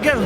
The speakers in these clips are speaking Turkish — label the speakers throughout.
Speaker 1: Gel.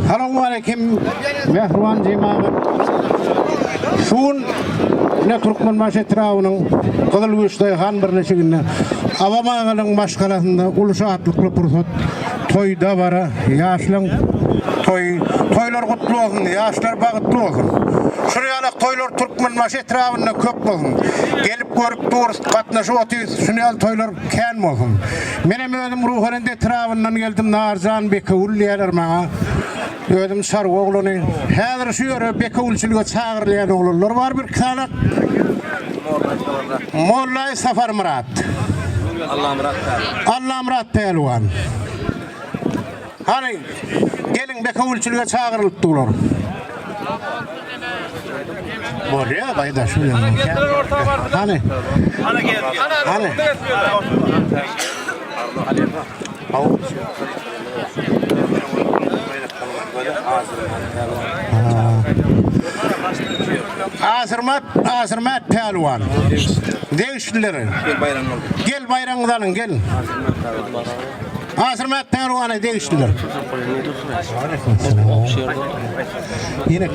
Speaker 2: Assalamualaikum mehruan cemaat. Şun ne Türkmen maşetraunun Kızılgüş'te han birleşiginde Avamağının başkalarında ulusatlıklı pursat toyda bara yaşlan toylar kutlu olsun, yaşlar bağıtlı olsun. Şurayalak toylar Türkmen maşetraununda köp olsun. Gelip görüp doğrusu katnaşı otuyuz, şurayal toylar kän olsun. Menem özüm ruhanende travından geldim Narzan Beke ulliyalar mağa. Özüm sarı oğlunu häzir şu ýere beke ulçylyga çağırlayan oğlanlar var bir kanak. Molla Safar Murat. Allah Murat Pelwan. Hani gelin beke ulçylyga çağırlypdylar. Borya bayda şu ýa. Hani gel. Hani. Azırmat Pelwan. Değiştileri. Gel bayramdan gel. Azırmat Pelwan'ı değiştiler. Yine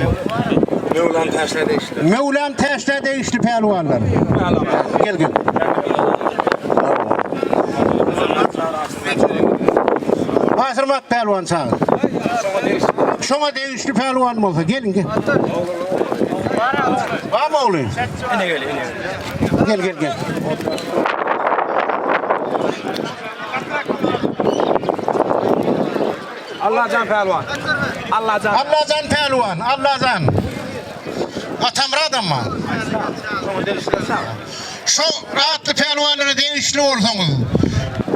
Speaker 2: Mevlam teşle değişti Pelwanlar. Gel. Azırmat Pelwan sağ. Şoňa değişti Pelwan bolsa gelin. Var mı oğlum? Gel.
Speaker 1: Allah can Pelwan. Allah
Speaker 2: can. Atamradan mı? Şu rahatlı Pelwanları değişli olsanız.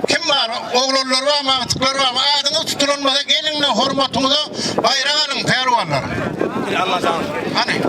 Speaker 2: Kim var? Oğullar var mı? Atıklar var mı? Adını tutulunmasa gelinle hormatımıza bayrağı alın Pelwanlar.
Speaker 1: Allah can.
Speaker 2: Hani?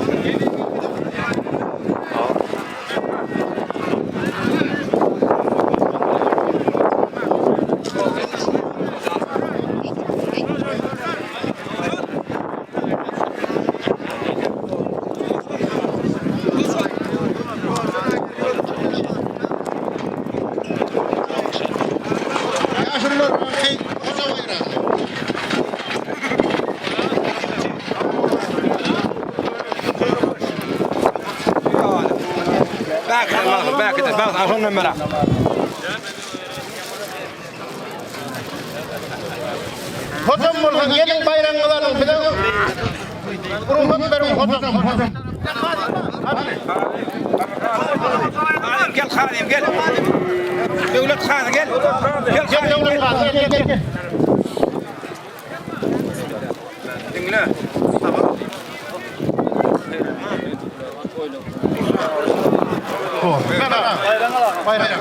Speaker 1: Bak ahon numara.
Speaker 2: Hocam bolsa gelin bayramlarını bilen. Ruhum benim hocam.
Speaker 1: Gel Halim gel. Devlet Khan gel. Gel Devlet Khan gel. Dinle.
Speaker 2: Bayram.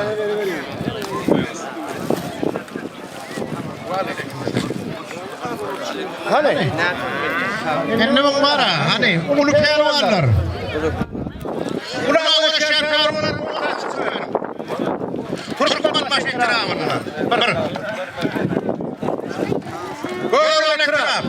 Speaker 2: Hani? Ne var hani? Ulu Pelwanlar. Ulu Ağaçlar Pelwanlar. Türkmen maşetraunlar. Böyle kram.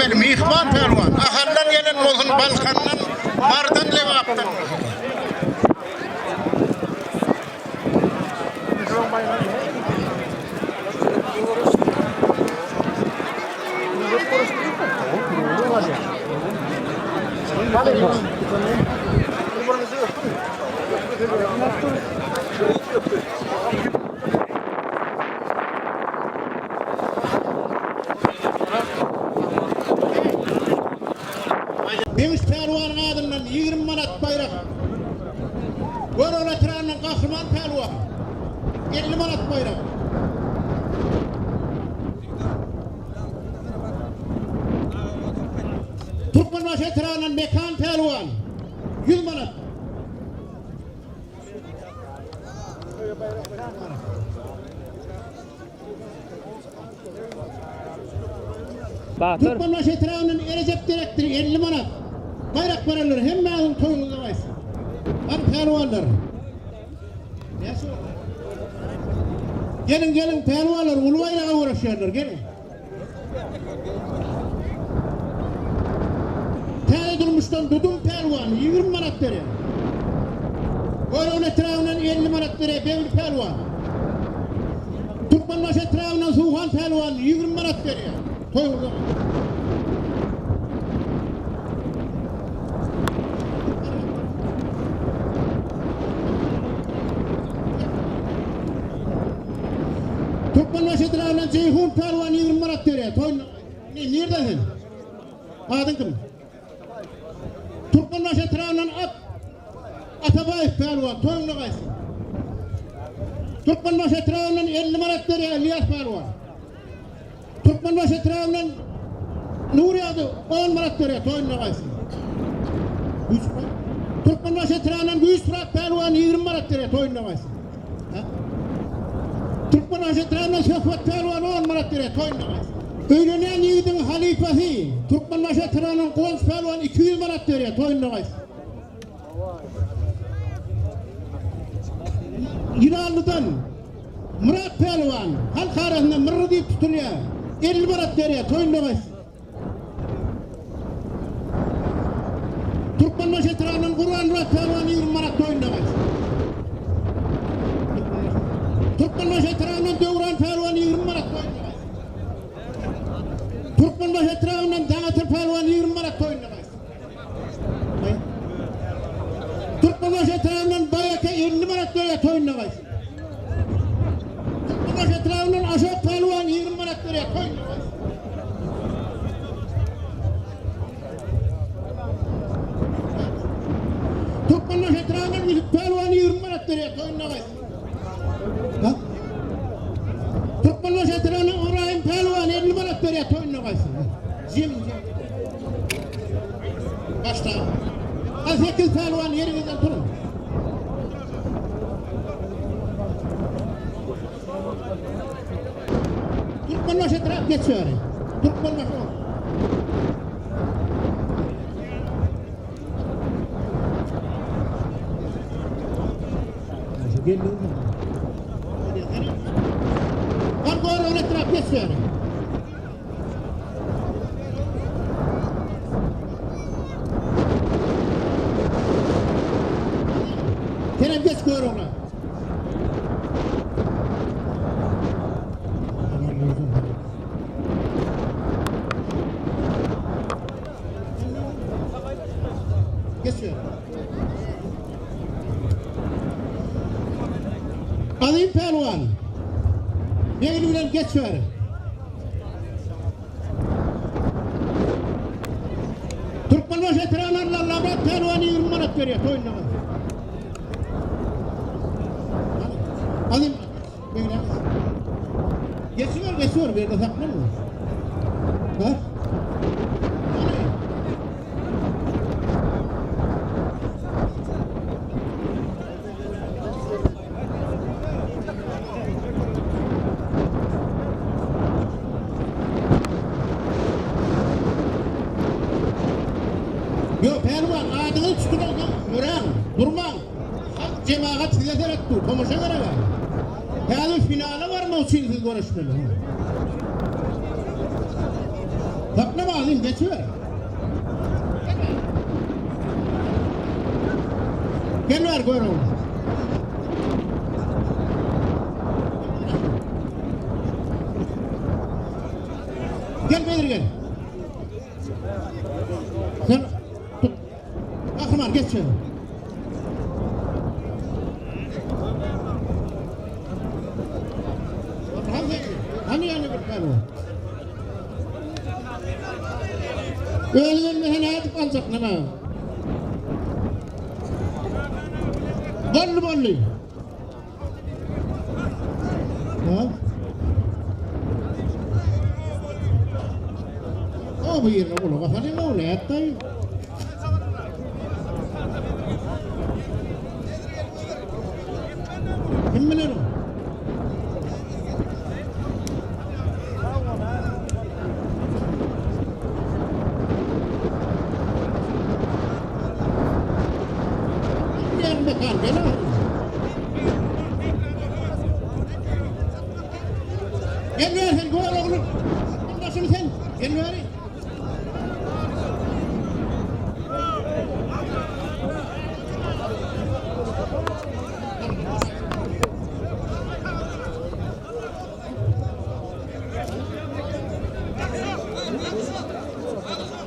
Speaker 2: Mehmet Mihman Pelvan. Ahaldan gelen olsun Balkan'dan, Mardan Levap'tan. Memiş Pelvan'ın adından 20 manat bayrak. Gorol Etrağı'nın kahraman Pelvan. 50 manat bayrak. Türkmenbaş Etrağı'nın Mekan Pelvan. 100 manat. Türkmenbaş Etrağı'nın Recep direktörü 50 manat. Bayrak paraları hem mağazın toyunuza vaysın. Var pelvanlar. Gelin pelvanlar uluvayla uğraşıyorlar gelin. Tane durmuştan dudum pelvan 20 manat veriyor. Gorol Etrağı'nın 50 manat veriyor Bevli pelvan. Türkmenbaş Etrağı'nın Suhan pelvan 20 manat veriyor. Toyunuza Türkmenbaş Etrağı'nın Ceyhun Pelvan 20 manat veriyor. Toyun neredesin? Adın kim? Türkmenbaş Etrağı'nın Atabayef Pelvan toyunla kaysın. Türkmenbaş Etrağı'nın 50 manat veriyor İlyas Pelvan. Türkmenbaş Etrağı'nın Nuri adı 10 manat veriyor toyunla kaysın. Türkmenbaş Etrağı'nın Güyüs Fırat Pelvan 20 manat veriyor toyunla kaysın. Türkmenbaş Etrağı'nın Şefkat Pelvan 10 manat veriyor toyunla kaysın. Öğlenen yiğidin halifesi Türkmenbaş Etrağı'nın Konç Pelvan 200 manat veriyor toyunla kaysın. İranlı'dan Murat Pelvan halk arasında mırrı deyip tutuluyor. 50 manat veriyor toyunla kaysın. Türkmenbaş Etrağı'nın Kur'an Murat Pelvan 20 manat toyunla kaysın. Türkmenbaş Etrağı'nın Devran Pelvan 20 manat toyunla kaysın. Türkmenbaş Etrağı'nın Danatır Pelvan 20 manat toyunla kaysın. Türkmenbaş Etrağı'nın Bayaka 50 manat veriyor toyunla kaysın. Türkmenbaş Etrağı'nın Aşok Pelvan 20 manat veriyor toyunla kaysın. Türkmenbaş Etrağı'nın Yusuf Pelvan 20 manat veriyor toyunla kaysın. Türkmenbaş Etrağı'nın İbrahim Pelvan 50 manat veriyor toyunla kaysın. Zim. Başta. 8 Pelvan yerinizden durun. Türkmenbaş Etrağı'na geçiyor. Türkmenbaş o. Geliyor mu? Gorol Etrağı'na geçiyor. Kerem geç Gorol'a. Geçiyor. Azim Pelvan. Mevli'den geçiyor. Türkmenbaş Etrağı'nın Labrat Pelvan'ı 20 manat veriyor toyunla kaysın. Azim Mevli. Geçiyor bir yerde saklanmıyor. Ha? Yo Pelvan adını tutulan durman. Hak cemaat size ettu. Tomuşa göre var. Hadi finale var mı o çizgi görüşmeli? Takla bağlayayım, geçiver. Gel ver, koy oğlum. Gel Bedir gel. Sen tut. Akmar geç şöyle. Hani yani bir kaybo. Ölgen mehene atıp alacak ne mi? Bollu. Ha? O bu yerine bunu kafanı mı öyle yattayım? Kim bilir o? Yarın bakar gel abi. Gel ver sen kovar oğlum. Nasıl sen? Gel ver.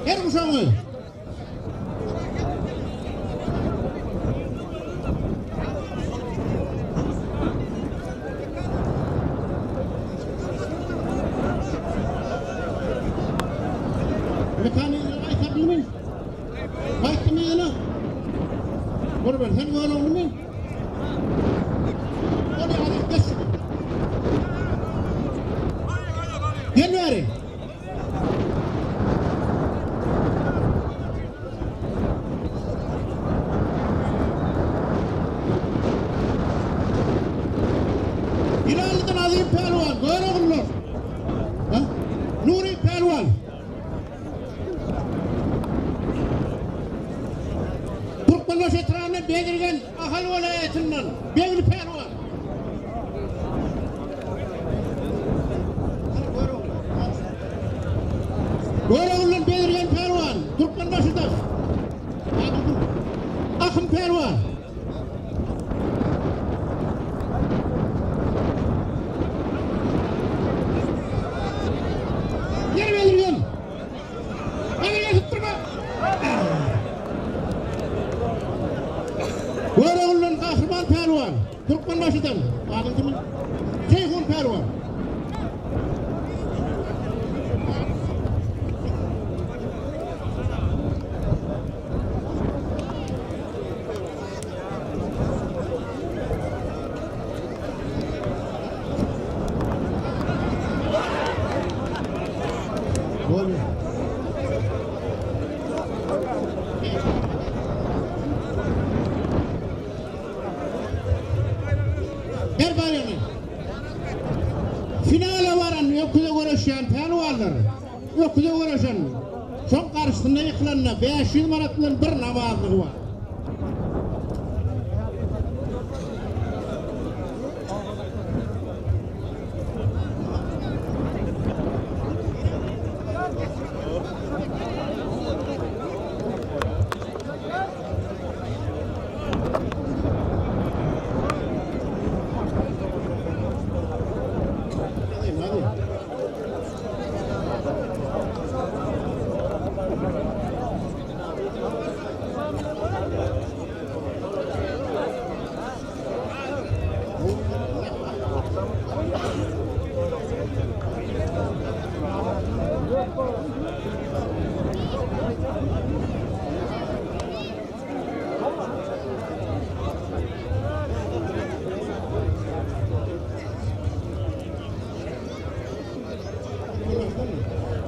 Speaker 2: Gel kuşağımı. Mekaniğine ayıkar değil mi? Ayıktı mı yana? Bunu ben sen kovar oğlum mu? Onu alıp geç. Gel ver. İranlı'dan alayım Pehlivan, kovar oğlum. Ha? Nuri Pehlivan. Türkmenbaş etrafına belirgen ahal vilayetinden Begli Pehlivan. Goyroğlu'ndan belirgen Pehlivan, Türkmenbaşı'da. Akın Pehlivan. Yer belirgen. Beni tutturma. Goyroğlu'ndan Kahraman Pehlivan, Türkmenbaşı'dan. Adın kimin? Ceyhun Pehlivan. Gol. Her bayramı. Finale varan yokkuda uğraşan pehlivanlar. Yokkuda uğraşan. Son karşısında yıkılanına 500 manatların bir namazlığı var.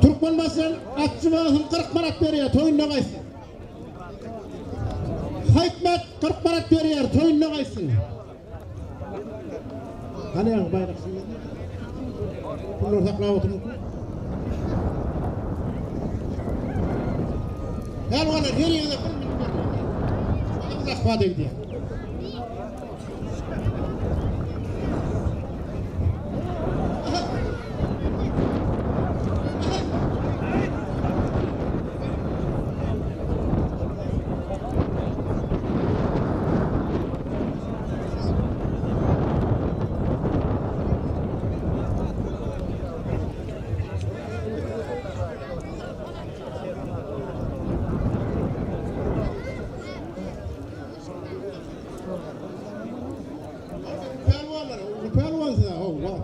Speaker 2: Türkmenbaşı'nın atçı bağısın 40 manat veriyor, toyunla kaysın. Haytmet 40 manat veriyor, toyunla kaysın. Hani ya bayrak şimdi? Bunlar sakla oturun. Pehlivanlar her yerine 1 milyon veriyor. Ağız akbadı gidiyor.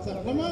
Speaker 2: saklama.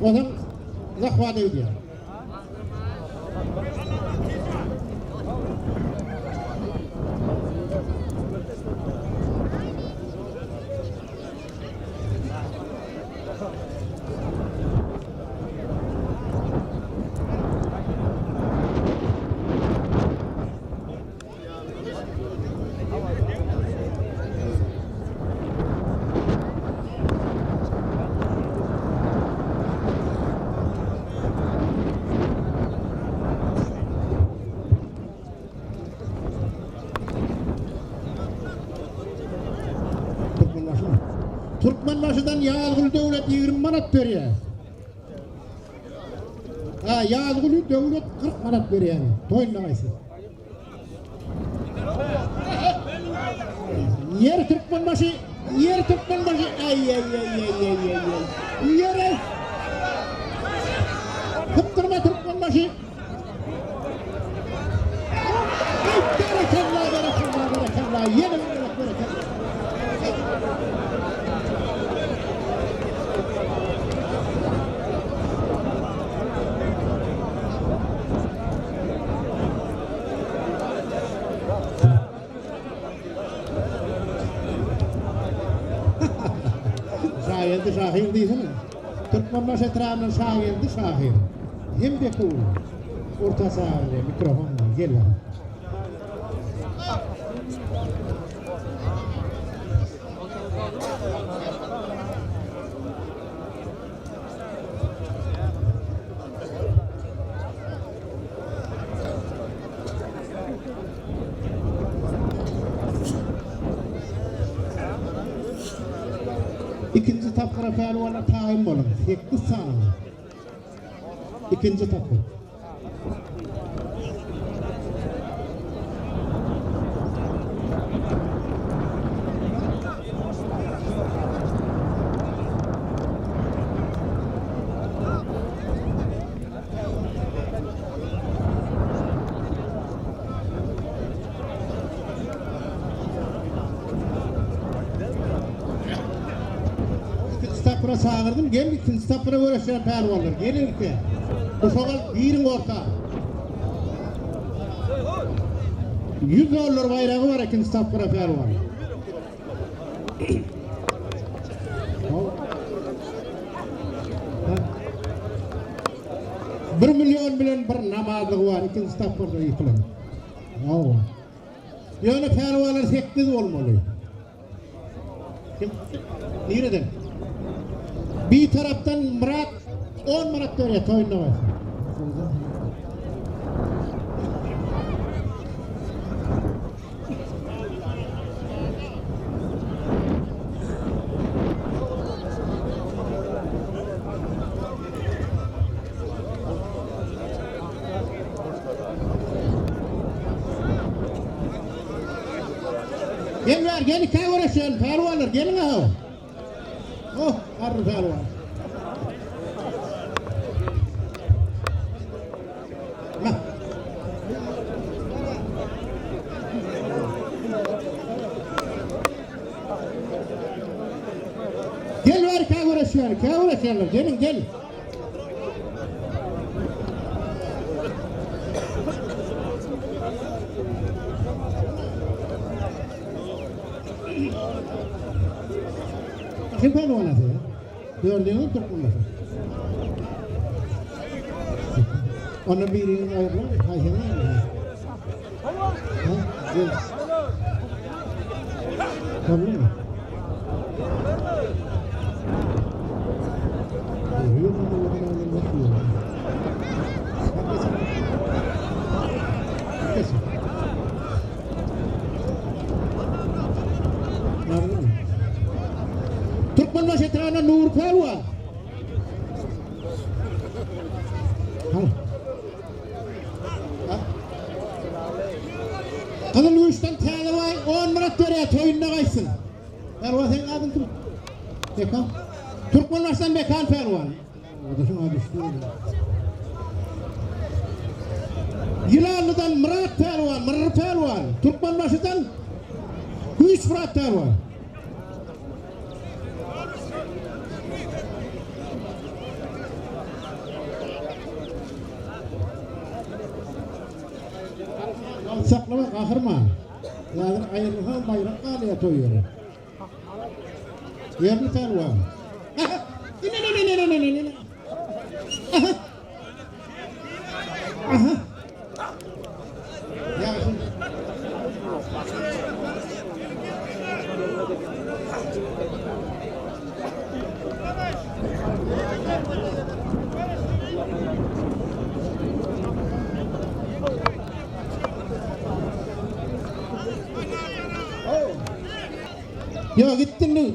Speaker 2: Adam zakva diyor. Türkmenbaşı'dan Yazgül devlet 20 manat veriyor. Ha, Yazgül devlet 40 manat veriyor. Toyunlamayısın. Yer Türkmenbaşı, yer Türkmenbaşı. Ay. Yere. Kıptırma Türkmenbaşı. Berekallah. Yemin berekallah. Şahir değilsin mi? Türkmenbaşı etrafının şahirdi şahir. Hem de cool. Orta sahada mikrofon gel var. İkinci tapkara pehlivanlar tayin bolun. 8 saniye. İkinci tapkara. Tapkara sağırdım. Gel ikinci tapkara uğraşan pehlivanlar. Gelin ki. Bu soğal birin orta. 100 dolar bayrağı var ikinci tapkara pehlivan. Bir milyon bilen bir namazlığı var ikinci tapkara yıkılan. Yani pehlivanlar 8 olmalı. Nereden? Bir taraftan Murat 10 Murat veriyor toyunda var. Gel iki uğraşın pehlivanlar gelin ha. Oh, harbi pehlivan. Gel var kavraşlar. Gelin gel. Kim pehlivan atı ya? Gördüğünüz Türkmenbaşı. Onun birinin ayırlar, kayşana mı? Ha? Gel. Kabul mü? Yok mu? Kesin. Türkmenbaşı etrafına Nur Pehlivan. Kızıl Uyuş'tan Pehlivan 10 minut veriyor toyununa kaysın. Pehlivan senin adın kim? Bekan. Türkmenbaşı'dan Bekan Pehlivan. O da şuna düştü. Yılanlı'dan Murat Pehlivan. Türkmenbaşı'dan Hüs Murat Pehlivan. Saklama kahırma. Yani ayrılığa bayrak alıyor toyuyor. Yerli Pehlivan. Ne. Aha. Ya şimdi. Ya gittin mi?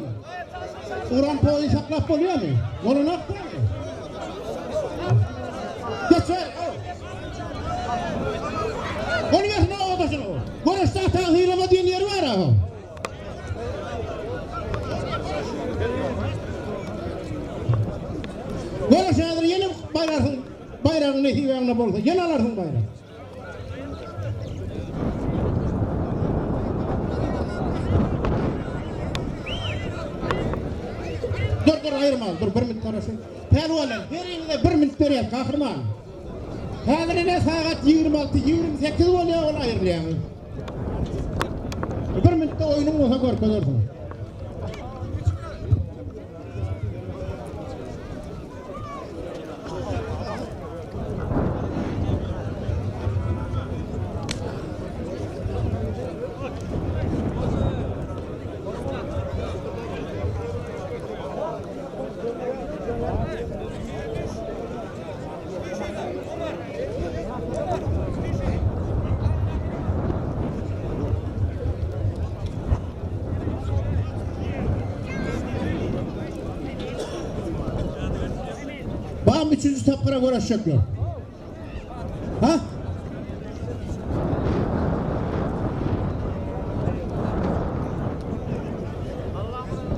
Speaker 2: Uran poğayı saklap oluyor mu? Onu ne yaptın? Geç ver. Onu ver ne odasın o? Konuşta tahilama diyen yer var ha. Konuşadır yeni bayrağın ne hivyanına bolsa. Yeni alarsın bayrağı. Dur ayırma, dur bir minut karasın. Pehlivanlar, birine bir minut veriyor, kahraman. Hazırına saat 26-28 oluyor, onu ayırlayalım. Bir minutta oyunun olsa korkuyorsun. Bağım 3. tapkıra uğraşacaklar. Ha?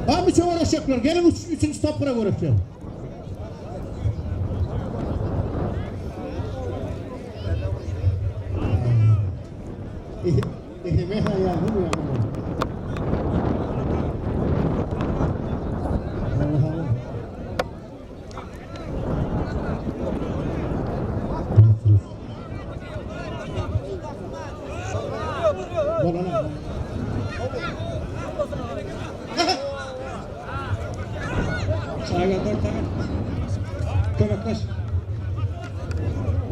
Speaker 2: Bağım 3'e uğraşacaklar. Gelin 3. tapkıra uğraşacaklar. Ehime hayalım ya. Saygı 4 tane. Köpektaş.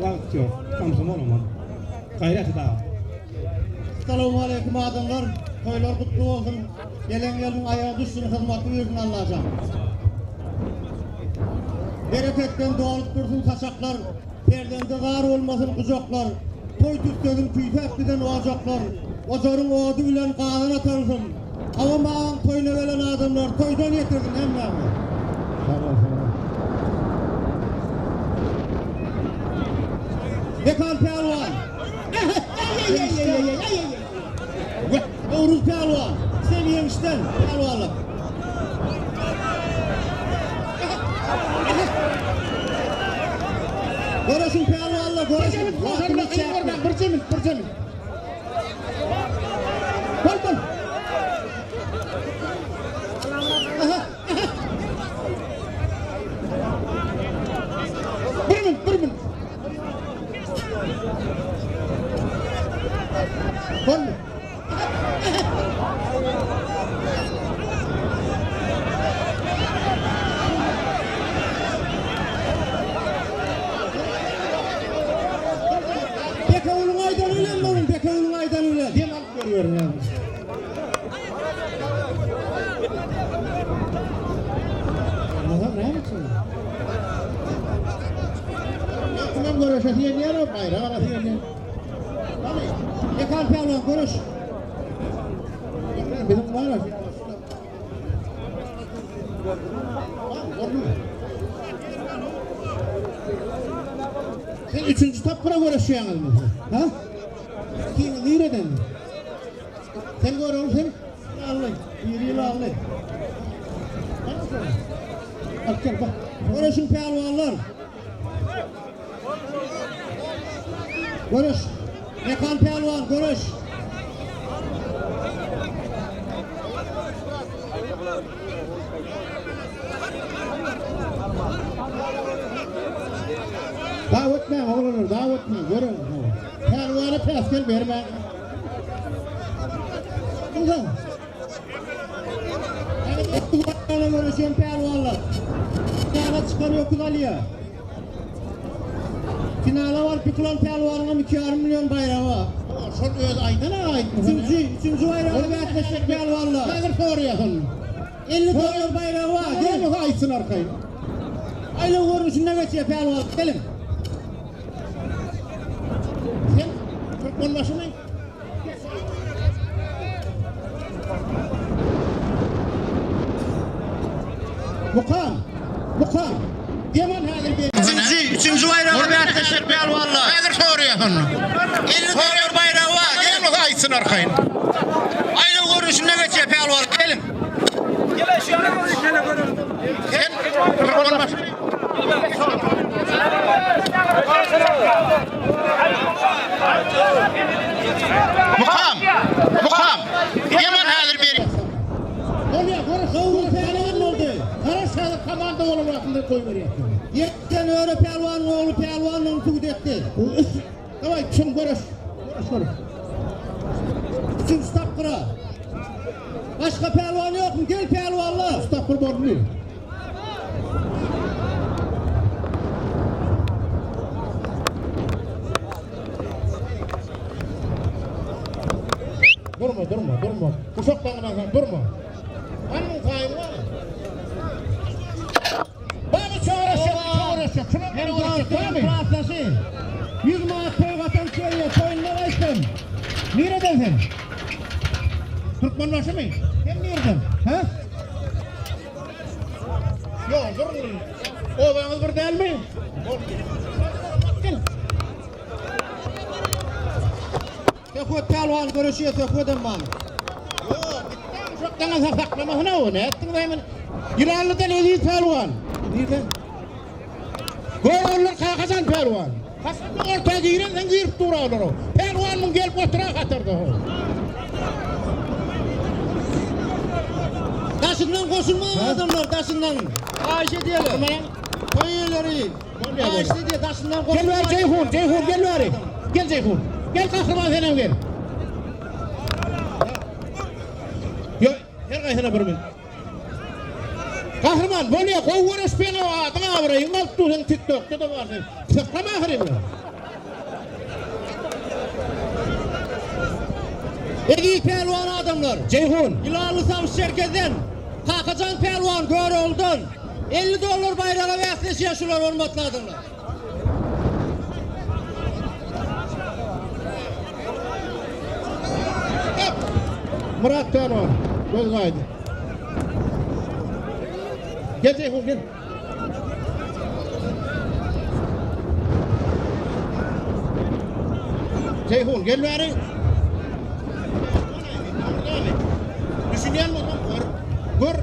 Speaker 2: Vakit yok. Kamsım olmadı. Gayreti daha. Selamun aleyküm adamlar. Toylar kutlu olsun. Gelen yolun ayağı düşsün, hizmeti versin Allah'ım. Bereketten doğalıp dursun saçaklar. Perdende var olmasın kucaklar. Toy tüstedin tüyfekliden olacaklar. Ocağın oğdu bilen kanına tanısın. Ama bağın toyuna veren adamlar toydan yetirdin hem de abi. Bekan Pehlivan. Uğruz Pehlivan. Seviyen işten Pehlivanlık. Görüşün Pehlivanlık, görüşün. Vakını çekme. Bir cemil. Bol. Görüşesi yer o bayrağı arası yer. Tabii. Yakan pehlivan görüş. Bizim var ya. Sen üçüncü tapkıra görüşüyorsunuz mu? Ha? Nereden? Sen görüyor musun? Ağlayın. Bir yıl ağlayın. Bak gel bak. Görüşün pehlivanlar. Görüş. Yakan pehlivan görüş. Davet etme oğlum, davet etme. Görün. Pehlivanı peskel verme. Güzel. Evet, görüşen pehlivanlar. Finale çıkarıyor Kudali'ye. Finale var Pikulan pehlivanına 2,5 milyon bayrağı var. Şurada öz aydına ait. Üçüncü bayrağı bir atleşek pehlivanlar. Nedir soruyor? 50 dolar bayrağı var. Değil mi? Aitsın arkayı. Ayla görüşünde geçiyor pehlivan. Gelin. Sen Türkmen başına. Mukam. Yaman hadir bir. Üçüncü bayrağı bir atleşek pehlivanlar. Nedir soruyor? 50 dolar bayrağı var. Değil mi? Aitsın arkayı. Ayla görüşünde geçiyor pehlivan. Gelin.
Speaker 1: Gel şu yana konuş. Şöyle konuş.
Speaker 2: Sen Türkmen başına. Mukam. Yaman hadir bir. Oraya görüş savunma pehlivan oldu. Karışadık komanda oğlum hakkında koy veriyor. Yetten öyle pehlivanın oğlu pehlivanın tügüt etti. Tamam kim görüş. Üçüncü tapkıra. Başka pehlivan yok mu? Gel pehlivanlar. Tapkır borluyor. Durma. Uşak bağına durma. Hanımın kayın var. Bana çağıracak. Şuna uğraşacak. 100 manat toy vatan söylüyor. Toyundan açtım. Nereden sen? Türkmen başı mı? Sen nereden? Ha? Yok durun. O bana bir değil mi? Gel. Tekut pehlivan görüşüyor tekut'un bana. Yok, gittim uşaktan saklamasına o ne ettin de hemen. Yılanlı'dan eliyiz pehlivan. Nereden? Gorollar kakazan pehlivan. Kasanın ortaya giren sen girip durarlar o. Pehlivanın gelip otura katırdı o. Taşından koşulmayan adamlar taşından. Ayşe diyelim. Köyleri. Ayşe diye taşından koşulmayan. Gel ver Ceyhun gel ver. Gel Ceyhun. Gel kahraman senem gel. Yok her kaysana bir min. Kahraman böyle kovuruş beni o adına vurayım. Alt tuğun TikTok'ta da var. Saklama ahırım ya. Egi pehlivan adamlar. Ceyhun. İlalı Savaş Şerke'den. Kakacan pehlivan gör oldun. 50 dolar bayrağı ve yaklaşık şular olmakla adamlar. Murat pehlivan. Göz kaydı. Gel Ceyhun gel. Ceyhun gel bari. Düşünüyor musun? Gör.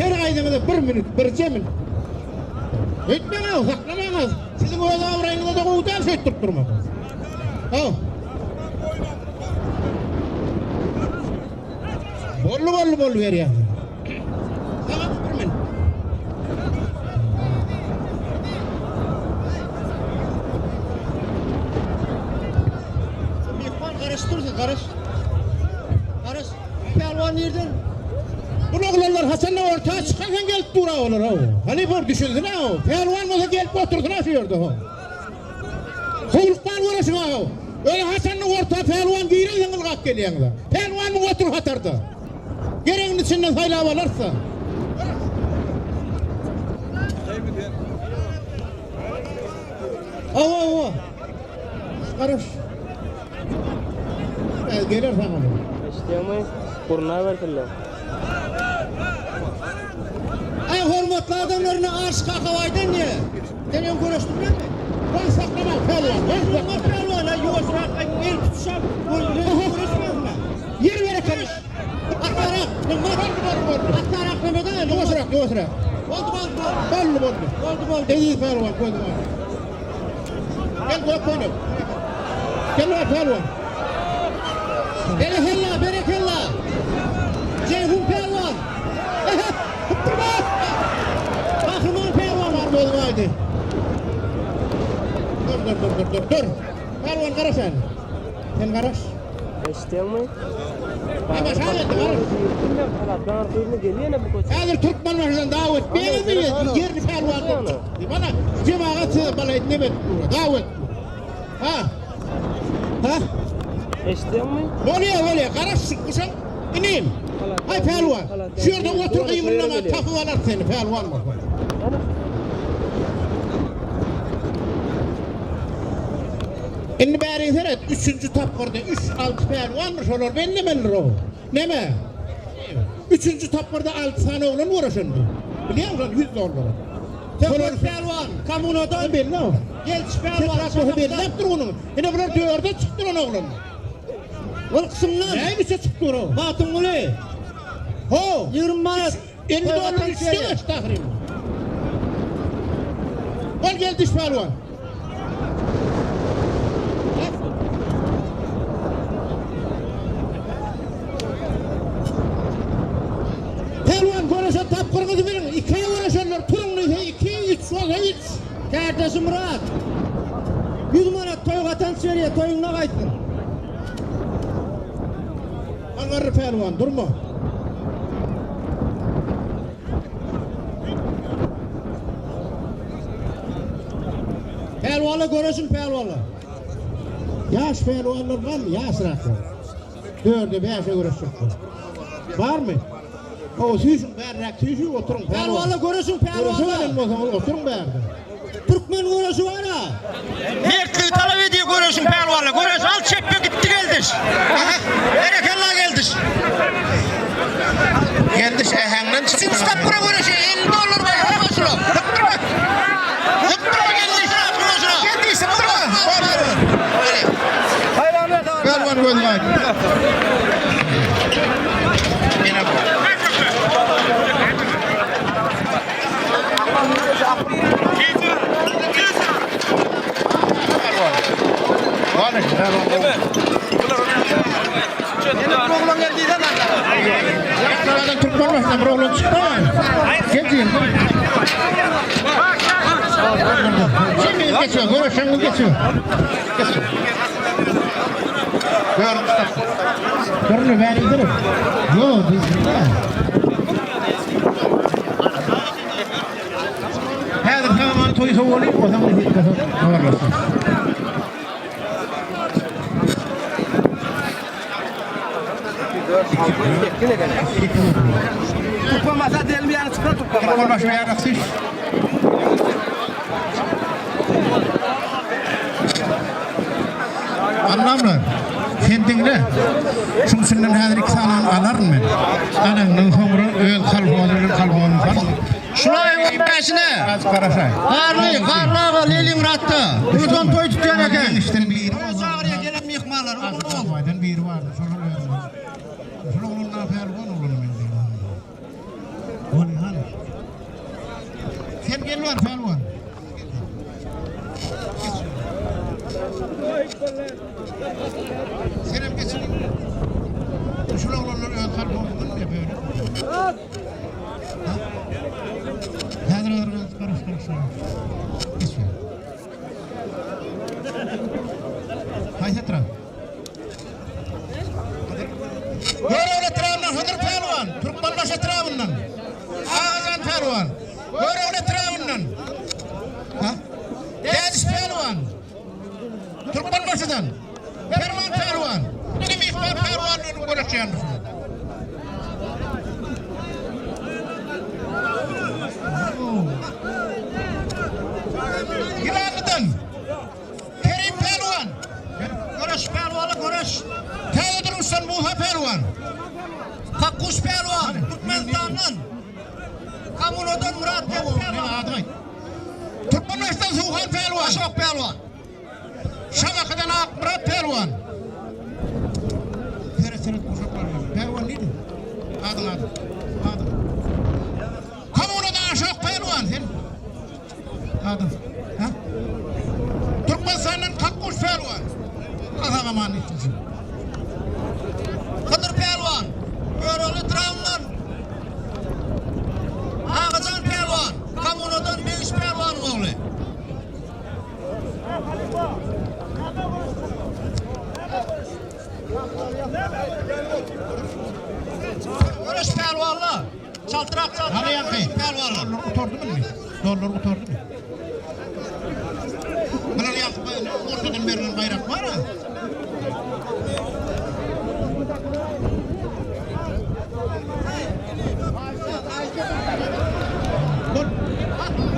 Speaker 2: Her aydınlıda 1 minut, 1 minut. Etmemez, saklamamaz. Sizin bu adam renginde de kovutan şey tutturmak. Tamam. Bollu ver ya. Tamam 1 minut. Karıştırırsın, karış. Pehlivan nereden? Bunu oğlanlar Hasan'la ortaya çıkarken gelip dura olur ha. Hani bu düşündün ha o. Pehlivan olsa gelip oturdun ha şurada ha. Huluktan uğraşın ha o. Öyle Hasan'la ortaya pehlivan giyiren yangıl kalk geliyor yanıla. Pehlivan mı otur hatarda? Gereğinin içinden sayla havalarsa. Ava. Karış. Gelir sana.
Speaker 3: İsteyemey, kuruna verdiler.
Speaker 2: Ay hormatlı adamlarına aşk kakavaydan niye? Deniyorum konuştum ben mi? Ben saklamam pelvan. Ben pelvan. Ay yuvasına el tutuşam. Konuşmuyorum ben. Yer vere konuş. Atarak. Atarak demeden. Yuvasırak. Boldu. Değil pelvan. Gel koyup koyup. Gel var pelvan. Berekella, berekella. Ceyhun pelvan. Kahraman pelvan var bolmaydı. Dur. Pelvan kara sen. Sen karaş.
Speaker 3: İsteyemey.
Speaker 2: Ama sen de karaş.
Speaker 3: Halatlar kuyruğuna geliyor ne bu koç?
Speaker 2: Hazır Türkmen başından davet. Benim mi? Yerini pelvan tuttu. Bana cemaat balaydı ne ben? Davet. Ha?
Speaker 3: İsteyemey.
Speaker 2: Volya. Karaş sıkmışım. İneyim. Hay pelvan. Şurada otur kıyımınlama takıvalar seni pelvan mı? Inni bäri seret 3-nji tapgyrda 3-6 pelwanmış olar ben nemeler o? Neme? 3-nji tapgyrda 6 tane oglan uğraşandy. Biliyor musun? 100 dolar. Solar pelwan, kommunada belli o. Gelç pelwan, bu belli yaptır onu. Ine bular 4'e çıktı onu oglan. Ol kısımdan. Neymiş çıktı o? Batın ule. Ho, 20 manat. 50 dolar üstüne tahrim. Ol geldi pelwan. Pelvan konuşan tapkırınızı verin. İkiye uğraşanlar turun ise 2-3 sola 3. Kardeşim Murat. 100 manat toy vatan seriye toyunla kaytın. Angarı pelvan durma. Pelvanla konuşun pelvanla. Yaş pelvanlar var mı? Yaş raklar. 4'e 5'e uğraşacak. Var mı? O süsün berrak süsün oturun pelvanla görürsün pelvanla oturun berrak Türkmen görürsün ana
Speaker 1: Mertliği talep ediyor görüyorsun pelvanla. Görüyorsun al çekme gitti geldiş. Berekella geldiş. Geldiş ehengden çıktı. Siz tapkıra görüyorsun 50 dolar var. Hıttırma geldiş. Geldiyse hıttırma. Pelvan gözler. Yine bu. Program geldi de lan.
Speaker 2: Türkmen başına program çıktı geçeyim şimdi geçiyor görüşen geçiyor görünü verilir yok هذا كمان توي سوولي وثمن في كذا
Speaker 1: Tupma masa değil mi yani çıkar tupma masa.
Speaker 2: Tamam başına yaraksız. Anlamlar. Kendinle şunsundan hazır iki sanan alarım ben. Ananın sonra öl kalbonu var.
Speaker 1: Şuraya başına.
Speaker 2: Az karasay.
Speaker 1: Karla lelin rattı. Buradan toy tutuyor eken.
Speaker 2: İşten biri
Speaker 1: O zağırıya gelen mihmalar.
Speaker 2: az kalbaydan biri vardı. Sonra öldü. Sonra onun ne yapar bunu ben diyorum. Onu hani. Sen gel var pelvan. Senem geçsin. Şuna olanlar öl kalbonu mu yapıyor? Karış. Geçiyor. Haydi tra. Görevli travından Hıdır Pelvan. Türkmenbaşı travından. Ağızan Pelvan. Görevli travından. Deniz Pelvan. Türkmenbaşı'dan. Pelvan Pelvan. Benim ihbar Pelvan'la konuşuyor.
Speaker 1: Pelvan, Türkmenistan'dan. Kamunodan Murat Pelvan.
Speaker 2: Türkmenistan Suhan Pelvan.
Speaker 1: Aşok Pelvan.
Speaker 2: Şamakadan Ak Murat Pelvan. Tereseret kuşaklar. Pelvan neydi? Adı. Kamunodan Aşok Pelvan. Adı. Ha? Türkmenistan'dan Kakkuş Pelvan. Kahraman ettin.
Speaker 1: Kıdır Pelvan. Görölü Travman. Ağızan Pelvan. Kamunodan Beyiş Pelvan oğlu. Görüş Pelvanla. Çaltırak
Speaker 2: Hadi yakayım.
Speaker 1: Pelvanla.
Speaker 2: Dolar oturdu mu? Dolar oturdu mu? Bunlar yakıp ortadan verilen bayrak var ha?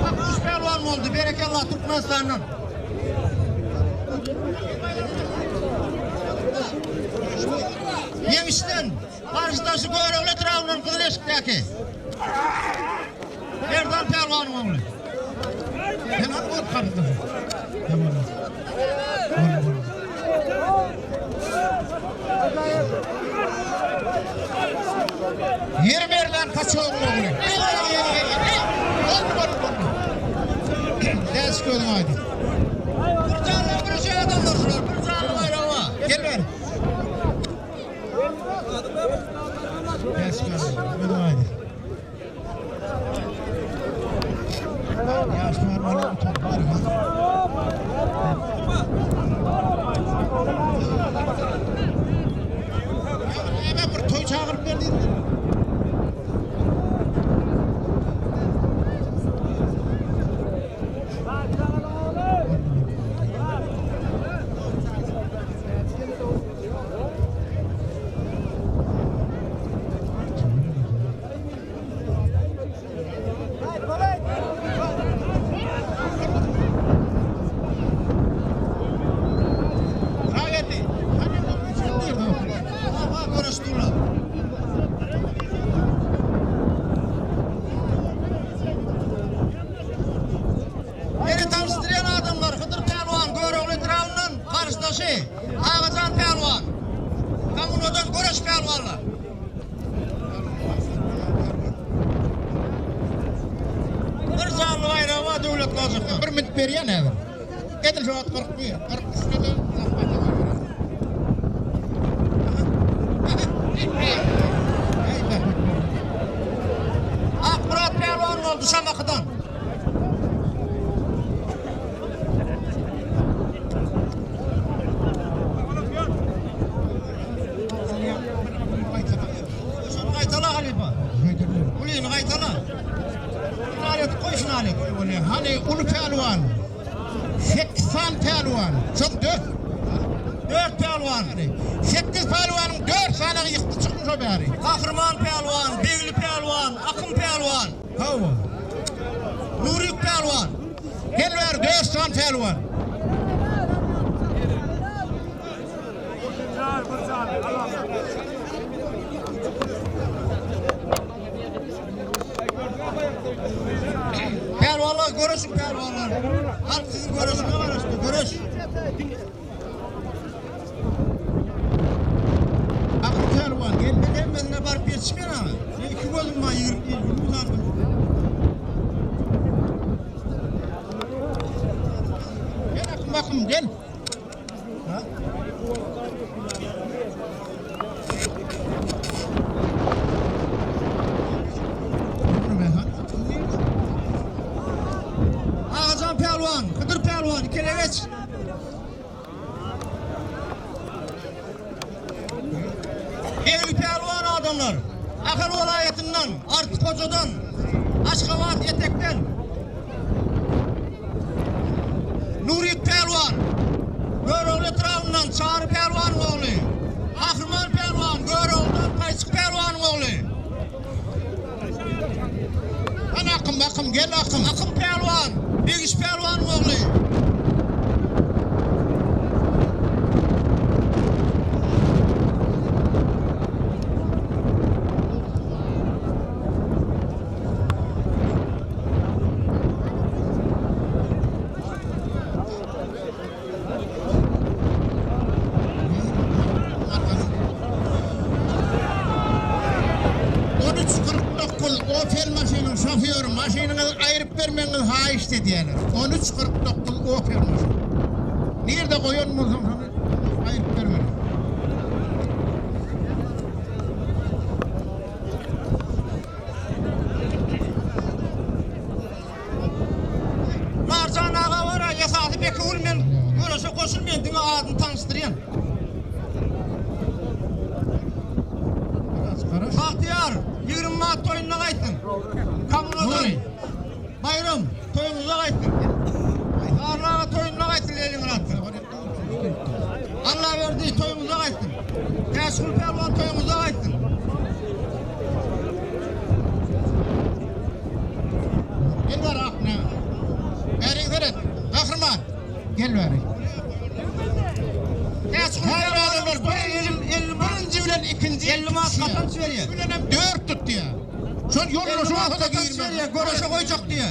Speaker 1: Bak üç Pelvan oldu. Berekallah Türkmenistan'dan. Yemişten. Karşıdaşı Görevli Travman Kızıleşik'teki. Erdan Pelvan oğlu.
Speaker 2: Ben anlamadım kardeşim. Tamam. Yer verilen kaçıyor oğlu. Ders gördüm haydi.
Speaker 1: Bir canlı bir şey adamlar şurada. Bir canlı bayrağı var.
Speaker 2: Gel ver. Ders gördüm haydi. Yaşlar bana otur var ha. Ben bir toy çağırıp verdiydim.
Speaker 1: Görüştüler. Beni tanıştıran adamlar Hıdır Pelvan, Görevli Travman, karşıdaşı Ağızan Pelvan. Kamunodan Görüş Pelvanlar. Bir canlı bayrağı var devlet lazımda.
Speaker 2: Bir minut beriyen evi. Edil şu at 40 bir. 40 üstüne zahmet ediyor.
Speaker 1: Ak Murat Pelvan oldu Şamakı'dan. Şunu kaytala Halifa. Ulayın kaytala. Şunu alet koy şunu alet.
Speaker 2: Hani ulu pelvan. 80 pelvan. Çok 4.
Speaker 1: 4 Pelvan.
Speaker 2: 8 pelvanın 4 tane yıktı çıkmış o bari.
Speaker 1: Kahraman Pelvan, Begli Pelvan, Akın Pelvan,
Speaker 2: Hava.
Speaker 1: Nurik Pelvan.
Speaker 2: Gel ver 4 tane pelvan.
Speaker 1: Pelvanlar görüşün pelvanlar. Halk sizin görüşüne var işte görüş.
Speaker 2: Akıl pelvan gel.
Speaker 1: Ben ne barıp yetişmeyen ama. Ne 2 gözüm var 20 uzandım.
Speaker 2: Gel akım bakım gel.
Speaker 1: Ha?
Speaker 2: Bunu ben hadi.
Speaker 1: Ağızan Pelvan, Hıdır Pelvan, ikile geç. Evli Pelvan adamlar. Akıl vilayetinden, Artıkocadan, Aşkabat Etek'ten. Nurik Pelvan, Görevli Travman, Çağrı Pelvan oğlu. Kahraman Pelvan, Görevli'den Kaysık Pelvan oğlu.
Speaker 2: Hani akım bakım gel akım.
Speaker 1: Akın Pelvan, Begiş Pelvan oğlu.
Speaker 2: 13.49 Opel maşinin şoförü maşinini ayırıp vermeniz ha işte diyorlar. 13.49 Opel maşini. Nerede koyuyorsun musun sana? Ayırıp vermeni.
Speaker 1: Marcan ağa var ya, yasası beki ulmen. Görüşe koşulmayan dine adını tanıştırayım. Bahtiyar, 20 Mart toyununa kayıttın. Kamunodan. Bayram, toyunuza kayıttın. Ağırlığa toyununa kayıttın, elini attın. Allah verdiği toyumuza kayıttın. Teşkil Pervan toyumuza kayıttın.
Speaker 2: Gel ver aklına. Verin verin. Kahraman. Gel verin.
Speaker 1: Teşkil Pervan'ın birinci bilen ikinci 50 Mart katanç veriyor.
Speaker 2: Bilenem 4 tut diye. Son yolunu şu anda
Speaker 1: Katanç
Speaker 2: giyirme.
Speaker 1: veriyor, görüşe koyacak diye.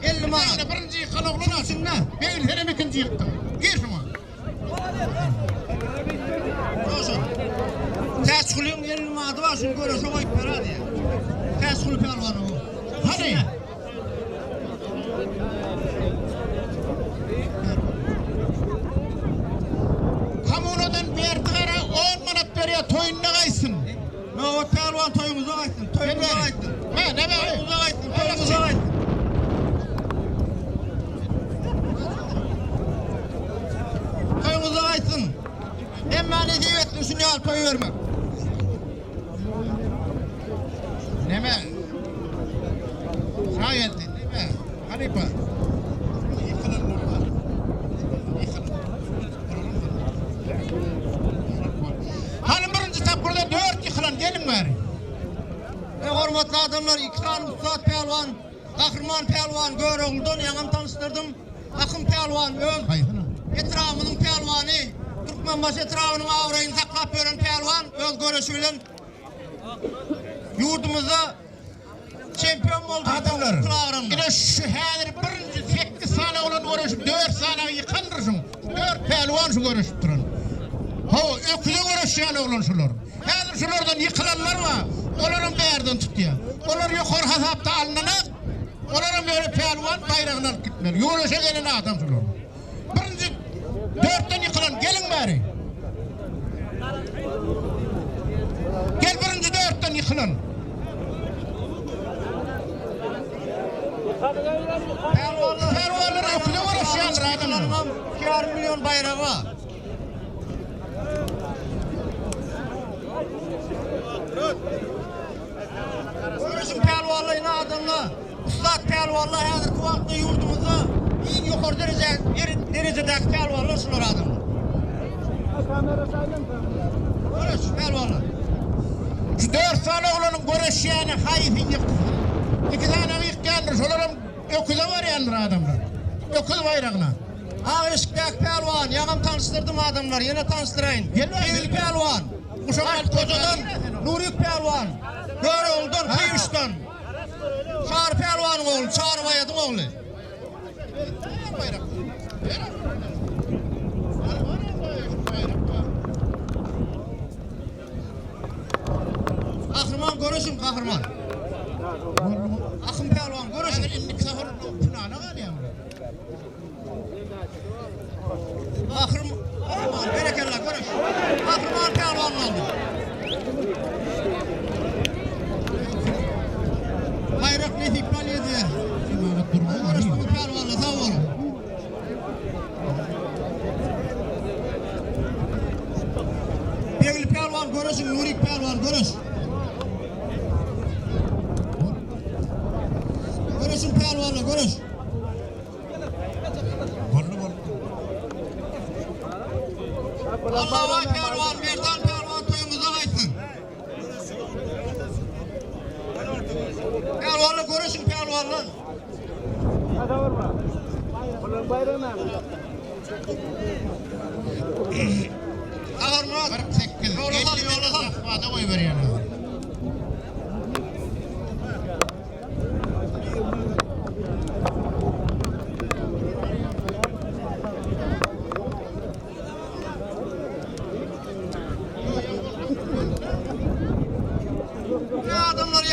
Speaker 1: 50 Mart.
Speaker 2: Yani birinci yıkan oğluna.
Speaker 1: Şimdi.
Speaker 2: Ben henem ikinci yıktım. Gir şuna.
Speaker 1: Olsun. Teşkilin 50 Mart'ı var, şimdi görüşe koyup ver hadi. Teşkil Pervan'ı o.
Speaker 2: Hadi. Kamunodan verdiğine 10 manat veriyor toyununa kaysın.
Speaker 1: Ne o Pervan toyumuza kayıttın, toyumuza kayıttın.
Speaker 2: Ha ne be?
Speaker 1: Toyumuza kayıttın, toyumuza kayıttın. Toyumuza kayıttın. Emme ne diye ettin şunu al toyu vermek.
Speaker 2: Ne be? Şayet ne be? Hadi bak. Yıkılın bunlar. Yıkılın. Hani birinci tapkurda 4 yıkılan gelin bari.
Speaker 1: Hormatlı adamlar, iki tane Mustafa Pelvan, Kahraman Pelvan Göroğlu'dan yanım tanıştırdım. Akım Pelvan, öz
Speaker 2: Hayır.
Speaker 1: etrafının Pelvanı, Türkmenbaşı etrafının avrayını taklap veren Pelvan, öz görüşüyle yurdumuza şampiyon oldu.
Speaker 2: Adamlar.
Speaker 1: Kulağırında.
Speaker 2: Yine şu her birinci 8 sene olan görüşüp 4 sene yıkanırsın. 4 pelvan şu görüşüp durun. Ha öküle görüşen oğlan şular. Her şulardan yıkılanlar var. Onların bir yerden tutuyor. Onlar yukarı hesapta alınanak. Onların böyle pelvan bayrağını alıp gitmiyor. Yürüyüşe gelen adam şular. Birinci 4'ten yıkılan gelin bari. Gel birinci 4'ten yıkılan. Pervanlar öküle görüşen adamlar.
Speaker 1: 2,5 milyon bayrağı var. Görüşün pelvallayına adamla, Ustad pelvallar hazır kuvvetli yurdumuza en yukarı derecedeki pelvallar şunlar adamlar. Görüş pelvallar.
Speaker 2: Şu 4 tane oğlanın görüşeceğini hayfin yıktı. 2 tane yıkkandır. Şolarım öküze var yandır adamlar. Öküz bayrağına.
Speaker 1: Ağrışık'taki pelvan, yanım tanıştırdım adamlar, yine tanıştırayın. Gel pelvan, Uşakal Koca'dan, Nurik pelvan, Göroğlu'dan, Kıyış'tan. Çağrı pelvanın oğlu, Çağrı Bayat'ın oğlu. Kahraman görüşün kahraman. Akım pelvan görüşün. Kahraman berekeller görüş. Kahraman pelvan oldu. Bayrak ne iptal ediyor. Görüştüm pelvanla sağ olun. Begli pelvan görüşün, Nurik pelvan görüş. Görüşün pelvanla görüş. Allah'a pelvan, Merdan pelvan toyumuza kayıtsın. Pelvanla görüşün pelvanla. Ağırmak.
Speaker 2: 48. Yola da koy veriyor.
Speaker 1: Ne adamlar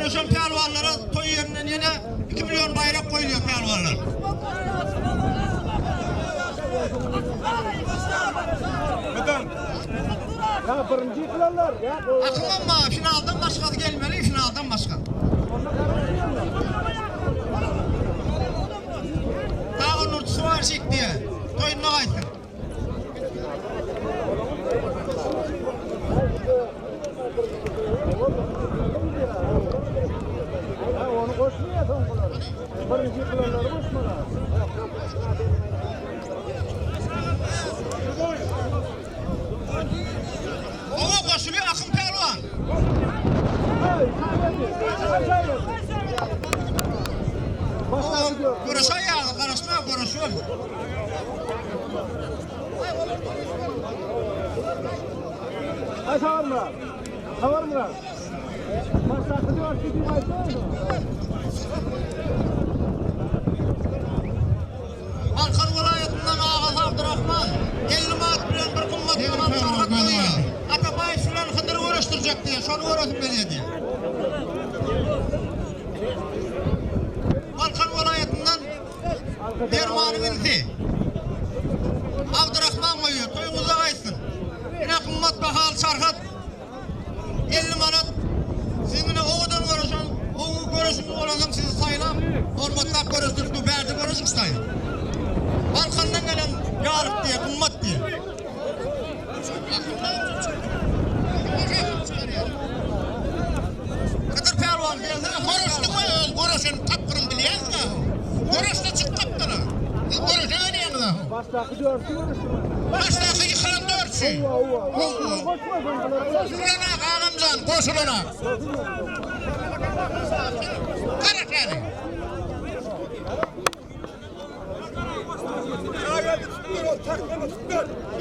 Speaker 1: görüşen pelvanlara toy yerinden yine 2 milyon bayrak koyuluyor pelvanlar.
Speaker 3: Ya birinci kılarlar ya.
Speaker 1: Akıllanma, finaldan başkası gelmeli, finaldan başka. Dağın ortası var şek diye, toyununa kaysın.
Speaker 3: Ya onu koşmuyor son kılar. Birinci kılarları koşmalar.
Speaker 1: Ova koşuluyor akın pelvan. O görüşe ya, karışma görüşüyor.
Speaker 3: Ay sağır mı? Sağır mı? Başta kızı var ki bir
Speaker 1: Balkan vilayetinden Ağaz Abdurrahman 50 maat bilen bir kımmat sarkat koyuyor. Atabay filan Hıdır'ı uğraştıracak diye, şunu uğraştırmaya diye. Balkan vilayetinden Dermanı Milti Abdurrahman koyuyor, toyumuza kaysın. Yine kımmat bahal sarkat 50 manat. Siz yine oğudan uğraşan, oğu görüşünüz olalım sizi sayılam. Hormatlap görüştürüz, bu berdi görüşük sayın. Balkan'dan gelen yarık diye, kımmat diye. Kıdır pelvan geldi, görüştü mü? Görüşün kapkırın biliyen de. Görüştü çık kapkırı. Görüşün öyle yanı.
Speaker 3: Başta kızı var ki
Speaker 1: Baştaki yıkılan dörtsü. Koşulana Ağamcan, koşulana. Karak yani.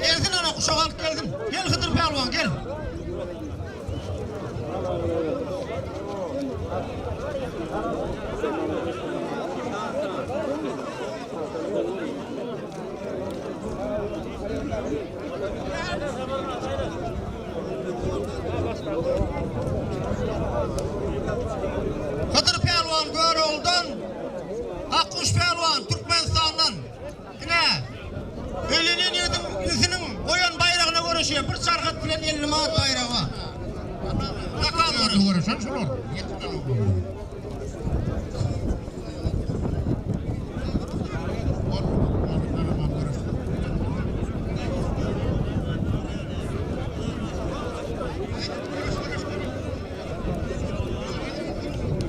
Speaker 1: Geldin ana kuşak alıp geldin. Gel Hıdır pelvan gel. Hıdır pelvan Görol'dan, Akkuş pelvan Türkmenistan'dan. Yine Ölünün yüzünün koyan bayrağına görüşüyor. Bir sarkat filan 50 maat bayrağı var. Bakan görüşen şunu.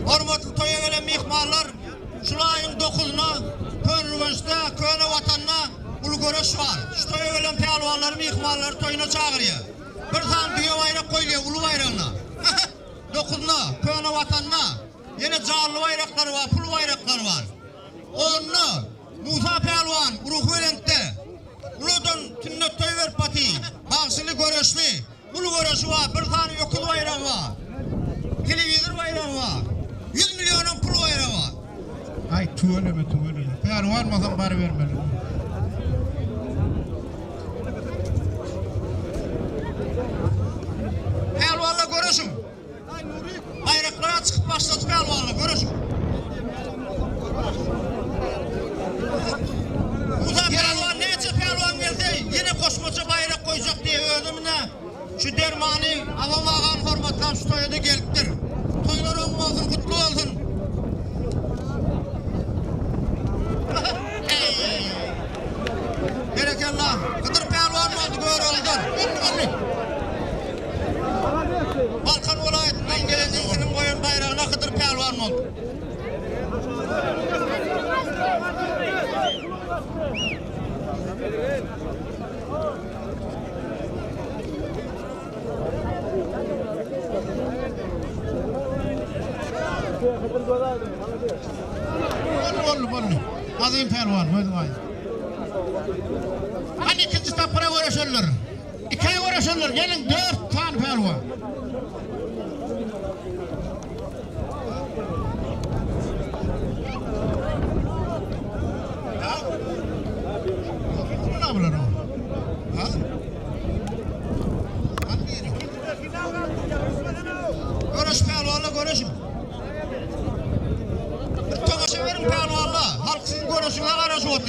Speaker 1: Hormatlı toya gelen mihmarlar şulayın 9'una Könrüvens'te, Köne vatanına ulu görüş var. Şu toya gelen pelvanları, mihmarları toyuna çağırıyor. Bir tane dünya bayrak koyuyor ulu bayrağına. 9'una, Köne vatanına. Yine canlı bayrakları var, pul bayrakları var. Onunla Musa pelvan, Ruhvelent'te. Uludan tünnet toy ver pati. Bağsılı görüşlü. Ulu görüşü var, bir tane yokul bayrağı var. Televizyon bayrağı var. 100 milyonun pul bayrağı var.
Speaker 2: Ay tuvaleme. Pelvan varmadan bari vermeli.
Speaker 1: Pelvanla görüşün. Bayraklara çıkıp başladı pelvanla görüşün. Bu da pelvan neyse pelvan geldi. Yine koşmaca bayrak koyacak diye ödümüne. Şu dermani avam ağam hormatlan şu toya da geliptir. Toylar olmasın, kutlu olsun. Berekallah. Kıdır pelvan oldu Görol'dan. Balkan vilayetinden gelen zincirin koyun bayrağına Hıdır pelvan oldu. Oldu. Azim pelvan. Hani ikinci tapıra uğraşırlar. 2 ay uğraşırlar. Gelin 4 tane pelvan. Ne yapıyorlar o? Ha? Görüş pelvanla görüşün.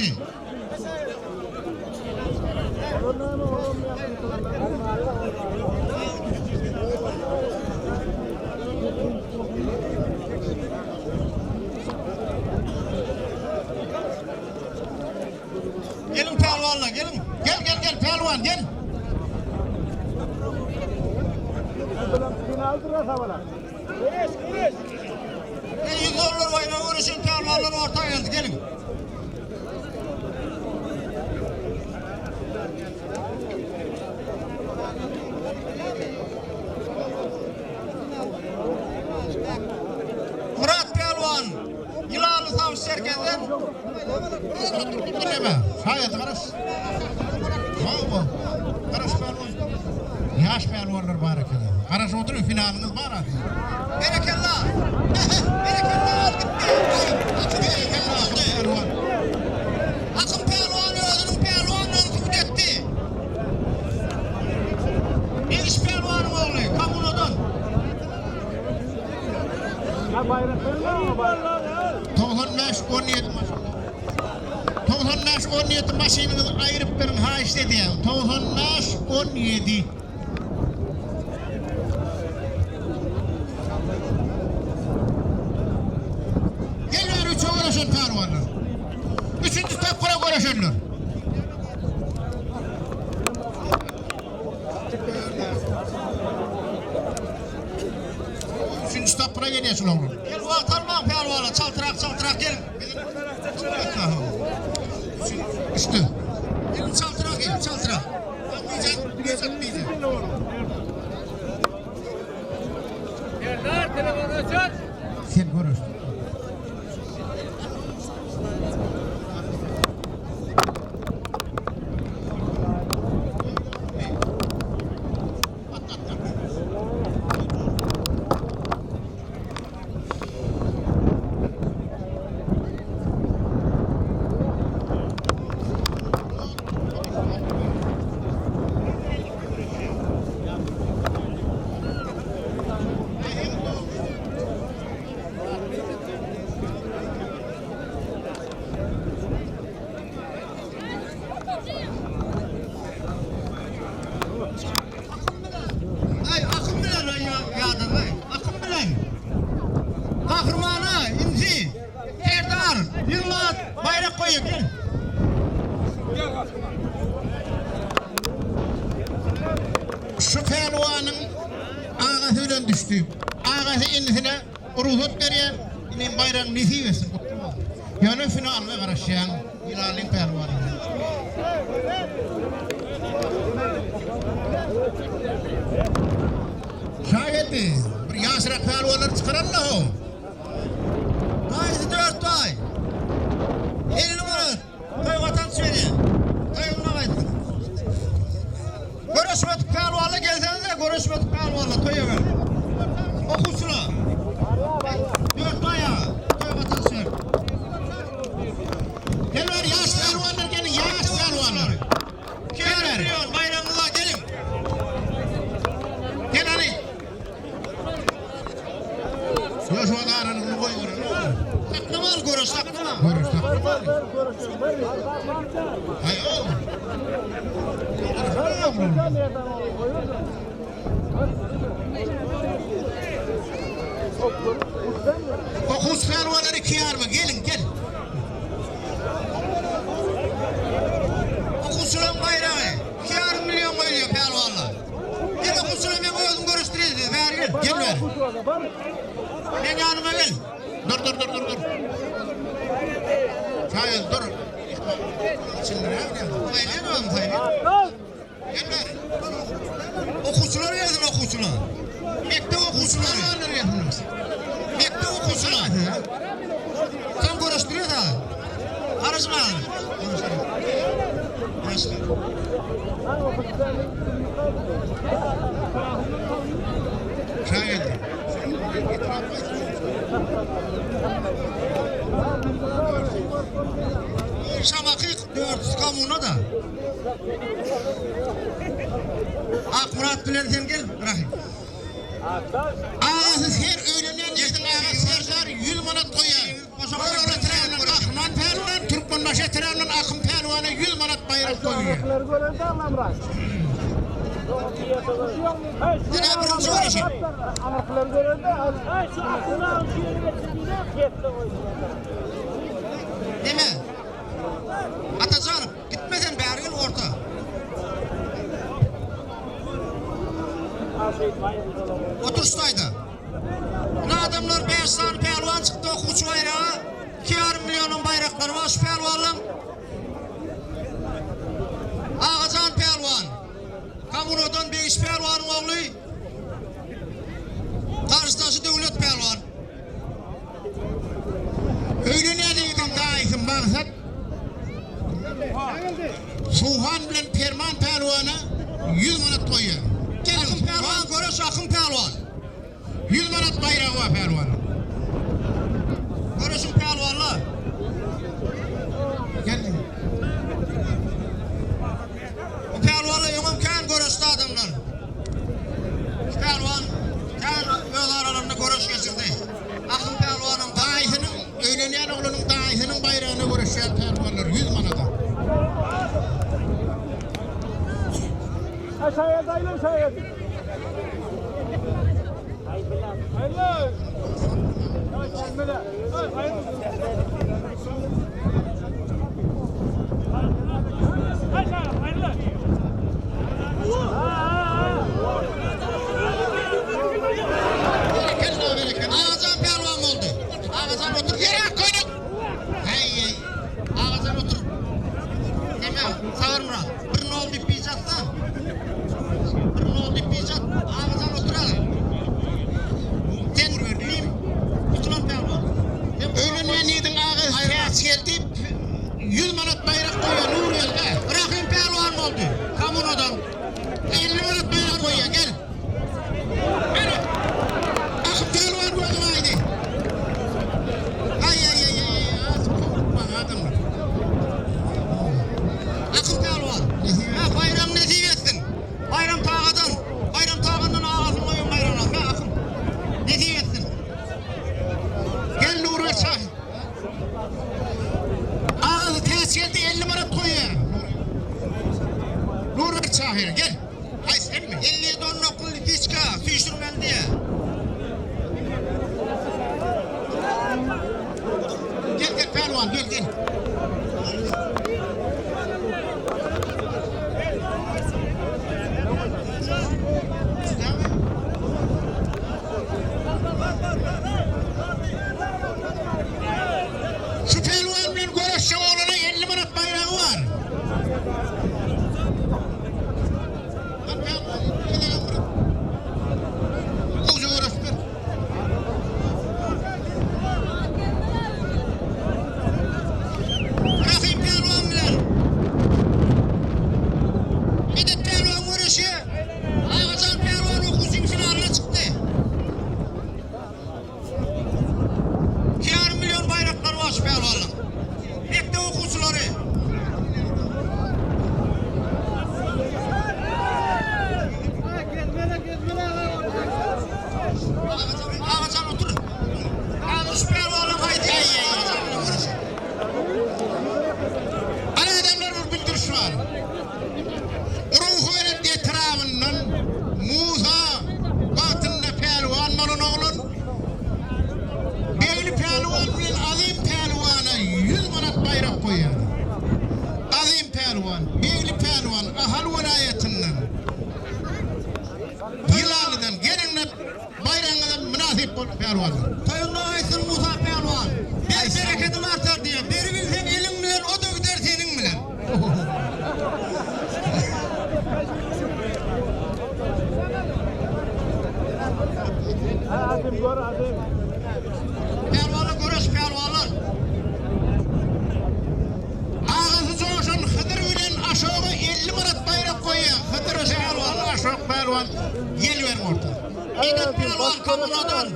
Speaker 1: etti. Gelin pehlivanlar gelin. Gel pehlivan gel. İyi zorlar oyna uğraşın pehlivanlar ortaya geldi gelin. Murat pehlivan yılanlı savcı serkenden dinleme. Şayet karış. Bravo. Karış pehlivan. Yaş pehlivanlar barakalla. Karış oturun finaliniz var artık. Berekallah. Berekallah al gitti. Berekallah pehlivan. Akın pehlivanı özünün pehlivanlığını tübüt etti. Ne iş pehlivanı oğlu? Kamunodan.
Speaker 3: Ha bayrakları mı var?
Speaker 2: 95-17 95-17 maşinini ayırıp durun ha işte diye. 95-17. Geliyor üçe uğraşan pehlivanlar. Üçüncü tapkıra uğraşanlar. Üçüncü tapkıra geliyorsun oğlum.
Speaker 1: Gel vatarman pehlivanlar çaltırak gelin.
Speaker 2: Üstü.
Speaker 1: Gelin çaltırak. Diyecek.
Speaker 3: Yerler telefonu açar.
Speaker 2: Sen konuş.
Speaker 1: Ay akın bilen yadır bey. Akın bilen. Kahramanı, inci, Erdar, yıllat, bayrak koyuyor gel.
Speaker 2: Şu pehlivanın ağasıyla düştü. Ağası indisine ruhut veriyor. İnin bayrağın nesi versin. Yani finalına karışan Hilal'in pehlivanı. Şayeti bir yaşrak pehlivanları çıkarırlar o.
Speaker 1: Dayısı 4 ay. 50 Murat. Koy vatandaş veriyor. Koy ona kaydı. Görüşmedik pehlivanla gelseniz de görüşmedik pehlivanla toya ver. Okusuna. 4 ay ya. Koy vatandaş ver.
Speaker 2: Gel ver yaş pehlivanlar gelin yaş pehlivanlar.
Speaker 1: Gelin bayramınıza gelin.
Speaker 2: Gel hani. Yo şu anda aranını koy oraya.
Speaker 1: Saklama al görüş saklama.
Speaker 2: Görüş Hay o. Okus pehlivanları kıyar mı? Gelin gel.
Speaker 1: Okusulan bayrağı. 2,5 milyon koyuyor pehlivanla. Gel okusulan ben koydum görüştüreceğiz dedi. Ver gel.
Speaker 2: Gel ver.
Speaker 1: Ben yanıma gel.
Speaker 2: Dur. Hayır dur. Şimdi ne yapayım?
Speaker 1: Kaynayamam kaynayamam.
Speaker 2: Gel ver.
Speaker 1: Okusuları yazın okusuna. Mekte okusuları.
Speaker 2: Pehlivanları yapınız.
Speaker 1: Mekte okusuna. Tam görüştürüyor da. Karışma. Yaşlı.
Speaker 2: Şayet.
Speaker 1: Şamakık 400 kamuna da. Ak Murat bilen sen gel. Rahim.
Speaker 2: Ağası ser öğlenen yedim ağası ser 100 manat koyar. Sonra tren kahraman pehlivan Türkmen Maşe Tirav'ın akım pelvanı 100 manat bayrak koyuyor.
Speaker 3: Anakları görende anlamraz.
Speaker 2: Yine birinci var işin.
Speaker 3: Anakları görende
Speaker 1: Değil mi? Atacanım gitmeden beri yıl orta. Oturuştaydı. Bu adamlar 5 tane pehlivan çıktı okuçu bayrağı. 2,5 milyonun bayrakları var şu pehlivanın. Ağacan pehlivan. Kamunodan 5 pehlivanın oğlu. Karşıdaşı devlet pehlivan. Öyle ne deydin daha isim baksat. Suhan bilen Perman pehlivanı 100 manat koyuyor. Gelin pehlivan görüş akım pehlivan. 100 manat bayrağı var pehlivanın. Görüşün pehlivanla. Gelin. Bu pehlivanla yomam kan görüştü adamlar. Şu pehlivan kan öz aralarında görüş geçirdi. Akım pehlivanın dayısının, öğlenen oğlunun dayısının bayrağını görüşen pehlivanlar 100 manata.
Speaker 3: aşağıya dayılın aşağıya. Hayırlı.
Speaker 1: Ağacan pehlivan oldu. Ağacan otur. Yere koyduk. Hey. Ağacan otur. Demem. Sağır Murat. Bir ne oldu pijatta? Bir ne oldu pijat? Ağacan otur ha. Sen verdiğim. Kutulan pehlivan.
Speaker 2: Öyle ne neydin ağız ters geldi 100 manat bayrak koyuyor Nur yolda.
Speaker 1: Bırakayım pehlivan oldu. Kamunodan.
Speaker 2: 50 manat bayrak koyuyor gel. Hadi. Akım pelvan koydum haydi.
Speaker 1: Ay. Az korkma adamlar. Akım pehlivan. Ha bayram nasip etsin. Bayram tağadan. Bayram tağından ağzını koyun bayramla. Ha akım. Nasip etsin.
Speaker 2: Gel Nur ve çay. Ağzı ters geldi 50 manat koyuyor. Nur ve çay gel.
Speaker 1: Ay sen mi? 50 don nokul diska. Fişirmen diye.
Speaker 2: Gel pelvan gel. Şu pelvan bilen görüşçü oğluna 50 manat bayrağı var. Lan pelvan, gidelim buraya. Koca uğraştır.
Speaker 1: Bırakayım pehlivan bilen. Bir de pehlivan görüşü. Ağacan pehlivan okuzun finaline çıktı. 2,5 milyon bayraklar var şu pehlivanın. Hep de okucuları. Ağacan otur. Ağacan şu pehlivanın haydi. Ağacanla görüşü.
Speaker 2: Ana adamlar bir bildiriş var. Ruhu veren diye Tirav'ından Musa batınla pelvan malın oğlun. Beyli pelvan bilen azim pelvana 100 manat bayrak koyuyor. Azim pelvan, beyli pelvan, ahal vilayetinden. Yılanlı'dan, gelinle bayrağından münasip pelvan.
Speaker 1: Toyunda aysın Musa pehlivan. Bir bereketim artar diye. Beri bilsen elin bilen o da gider senin bilen.
Speaker 3: Azim gör azim.
Speaker 1: Pehlivanla görüş pehlivanlar.
Speaker 2: Ağzı coşan Hıdır bilen aşağı 50 manat bayrak koyuyor. Hıdır o pelvan, aşağı pelvan. Gel ver orta.
Speaker 1: İdet pehlivan kamunadan.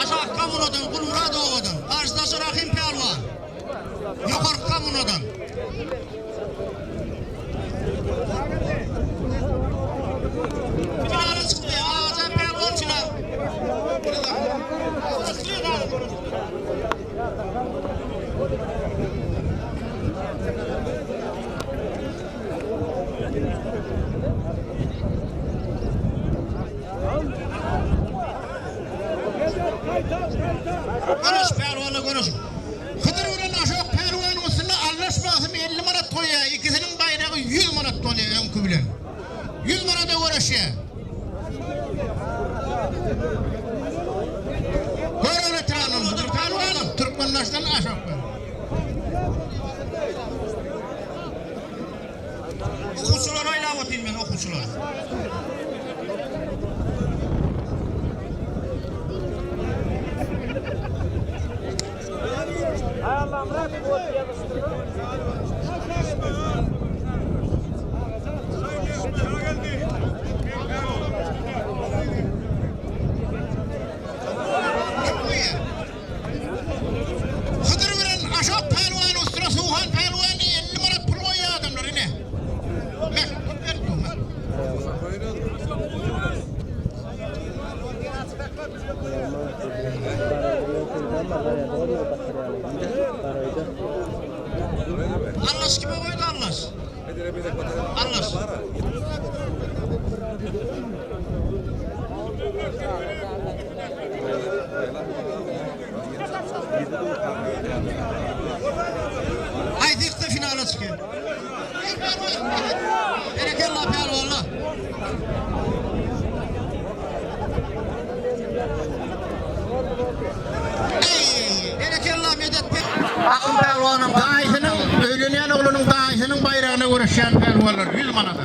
Speaker 1: Aşağı kamunadan, Kulmurad ovadan. Karşıdaşı Rahim pehlivan. Yukarı kamunadan. Finale çıktı. Ağacan pehlivan final.
Speaker 2: Konuş pelvanla konuş. Hıdır ulan aşağı pelvanın üstünde anlaşmasın 50 manat koyuyor. İkisinin bayrağı 100 manat oluyor önkü bilen. 100 manata uğraşıyor. Böyle tranımızdır pelvanım. Türkmenlaştan aşağı böyle. Okusular ayla batayım ben okusular.
Speaker 3: Allah'ım bırak bu otu yapıştırın.
Speaker 2: Hıdır bilen aşağı pelvan üstüne soğuhan pelvan 50 manat pul koyuyor adamlar yine. Anlas kime koydu Anlas? Anlas. Haydi işte finale çıkıyor. Berekallah pelvanla. Berekallah medet Akın pelvanım dayısının, öğleneyen oğlunun dayısının bayrağına uğraşan pelvanlar 100 manada.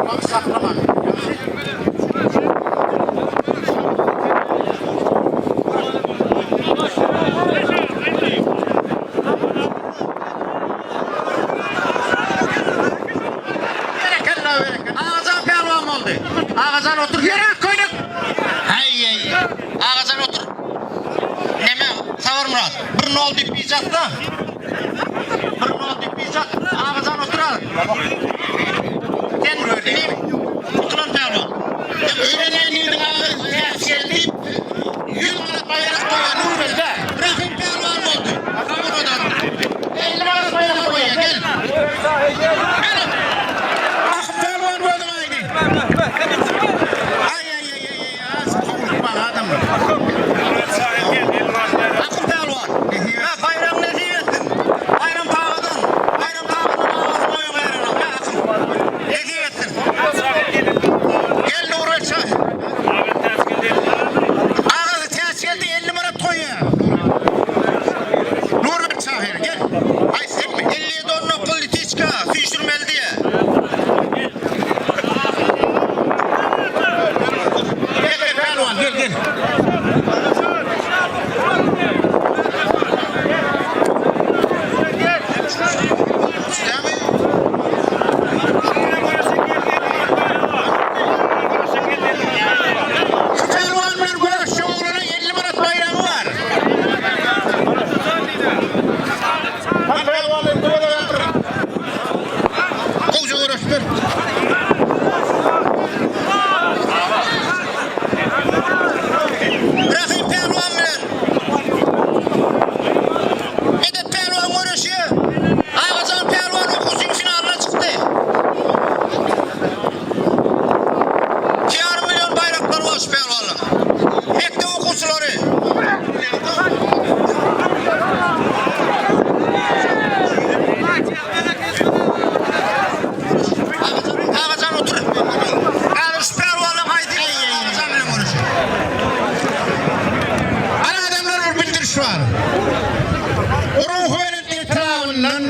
Speaker 2: Bak saklama. Ağazan pelvan oldu. Ağazan otur. Yere koyduk. Hey. Ağazan otur. Neme? Savur Murat. Bir nol dipiyecek da. Bir nol dipiyecek. Ağazan otur al. Sen dinleyeyim. Oturan pelvan. Öğlenen yedin ağzı. Geldi. 100 manat bayrak koyan. Nurbe'de. Bırakın pelvan oldu. Kabul odan. 50 manat bayrak koyan. Gel. Gel. Pelvan oldum aynı. Ay. Az korkma adam. Akın pelvan. Bayram ne diyorsun? Bayram tağıdan. Bayram tağıdan ağzı koyun bayrağına. Akın. Ne diyorsun? Gel Nurbe'de çay. Ağzı ters geldi 50 manat koyuyor. Nurbe'de çay. Gel. Ay sen mi? 50'ye donlu politiçka. Su içirmeli diye. Gel pelvan gel. Şu pelvanın güreşçi oğluna 50 manat bayrağı var. Bak pelvanın böyle yaptırın. Koca uğraş ver. Bırakın pelvan bilen. Medet pelvan uğraşıyor. Ağazan pelvan okusun finaline çıktı. 2,5 milyon bayraklar var şu pelvanla. Bekle okusuları. Ağazan otur. Ağazan şu pelvanla haydi. Ağazan bilen uğraşıyor. Ana adamlar var bildiriş var. Ruhu'nun itirafından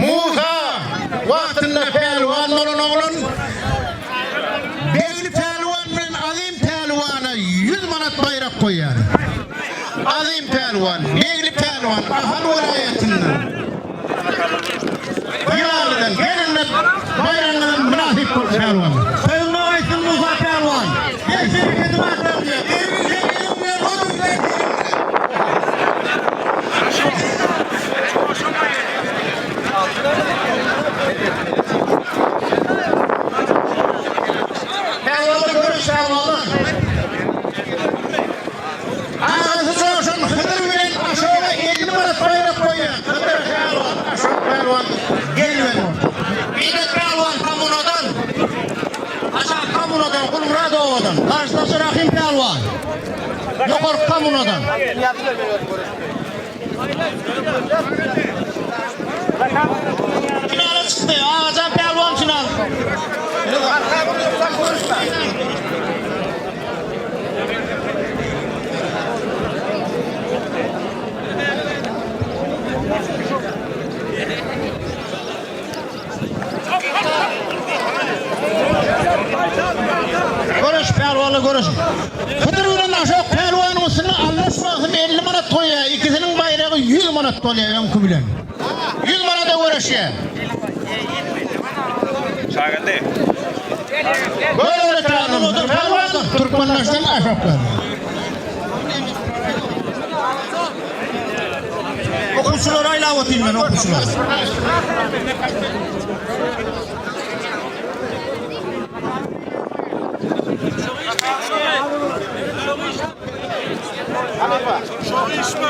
Speaker 2: Musa vaktinde pelvan olan oğlun Beyli pelvan bilen azim pelvana 100 manat bayrak koyar. Azim pelvan, Beyli pelvan, Ahan vilayetinden. Yılalı'dan, gelinle bayrağından münasip pelvan. Sayılma aysın Musa pelvan. Geçir kedim atar diye. Pelvanı görüş pelvanı. Ağzı soğuşun Hıdır bilen aşağıya 50 manat bayrak koyuyor. Hıdır pelvan, aşağı pelvan. Gel ben.
Speaker 1: Rahim Pelvan. Yukarı Kamunadan. Finale çıktı. Ağacan Pelvan final. Görüş Pelvan'la görüş. Hıdır ulan aşağı Pelvan'ın anlaşmasın 50 manat koyuyor. İkisinin bayrağı 100 manat koyuyor yankı bilen. 100 manata görüşüyor.
Speaker 3: Şagirde.
Speaker 1: Böyle öğretmenim odur Pelvan. Türkmenleşten aşağı Pelvan. Okuşular ayla otayım ben okuşular.
Speaker 3: Çok iş mi?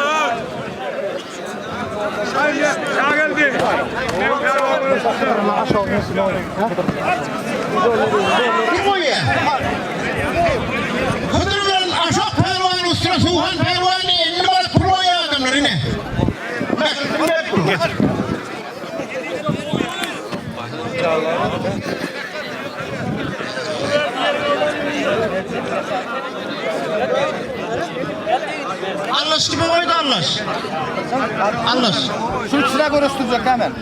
Speaker 3: Şagirde.
Speaker 1: Kim o ya? Hıdırların aşağı Pelvan'ın üstüne Suhan Pelvan'ın 50 numara pro ya adamları ne? Anlaş gibi koydu Anlaş. Anlaş.
Speaker 4: Şunu sıra görüştürecek hemen.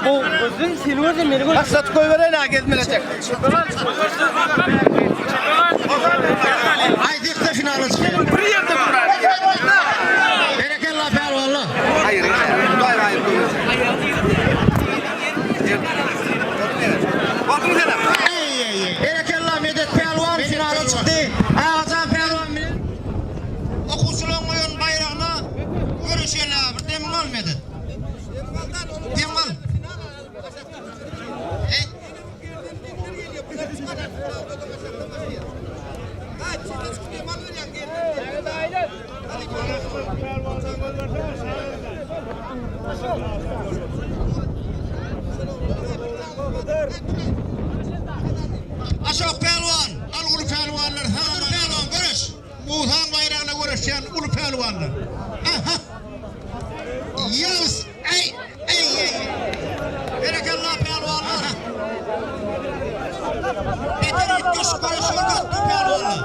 Speaker 4: Bu özün silver'ın beni gör. Maksat koy verene ha gezmelecek.
Speaker 1: Haydi işte finale çıkıyor. Berekallah Pelvan'la.
Speaker 4: Hayır. Hayır. Bakın sana.
Speaker 1: Berekallah Medet Pelvan finale çıktı. Ağacan Pelvan bilen. Okuşulan oyun bayrağına görüşüyorlar. Bir demin al Medet. Demin al. Aşağı Pelvan, al ulu Pelvanlar, hazır Pelvan görüş. Muğtan bayrağına görüşen ulu Pelvanlar. Aha. Yavuz, ey. Berekallah Pelvanlar. Beter gitmiş görüşüyor göktü Pelvanlar.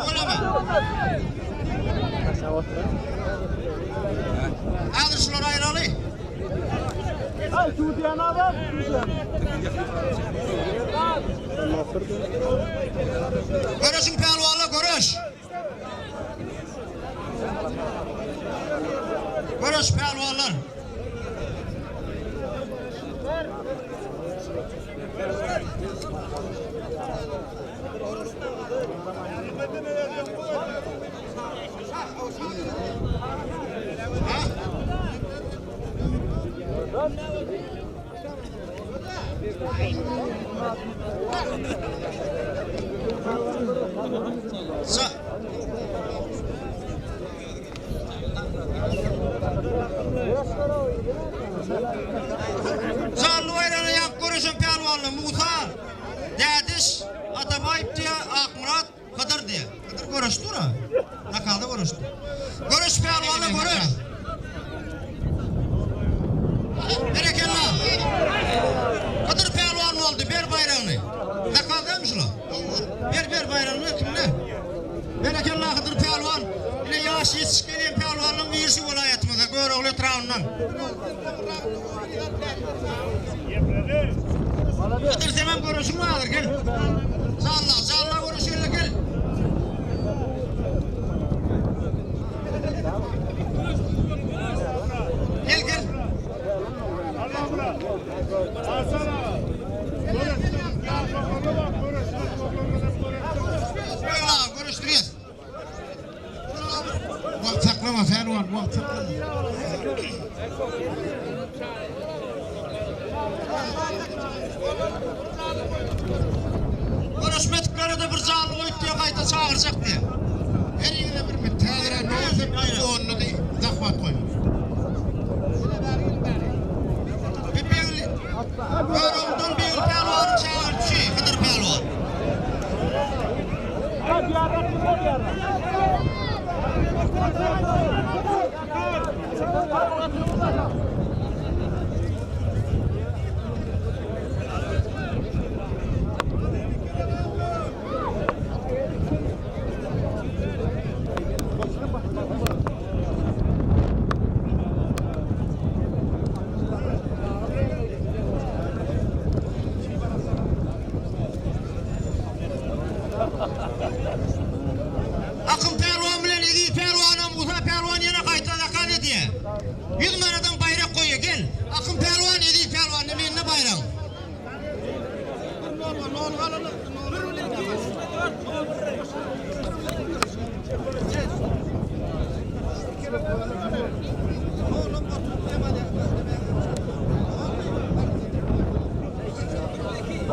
Speaker 1: Öyle mi? Aldır şunları ayralı. Görüşün Pelvanla görüş. Görüş Pelvanlar. Zanlı bayranı yak görüşün Pelvanlı Musa, Dediş, Atabayip diye Akmurat, Kadir diye. Kadir görüştü mü? Ne kaldı görüştü. Görüş Pelvanlı görüş. Berekallah. Kadir Pelvan oldu, ver bayrağını. Ne kaldıymış ulan? Ver bayrağını, kimle? Berekallah Kadir Pelvan. Yine yaş yetişkeleyen Pelvan'ın virüsü vilayetimize, Göroğlu Trağın'dan. Kadir Zemem görüşün mü alır, gel. Zalla görüşüyle gel. Gel. Görüştürüyoruz. Vakt saklama Fervan, vakt saklama. Görüşmedikleri de bir canlı oyut diye kayda çağıracak diye. Her yerine bir tağıra ne olsa onunla da zakvat koymuş. Bir Görümdün bir Pelvan çağırdı şey, Kadir Pelvan.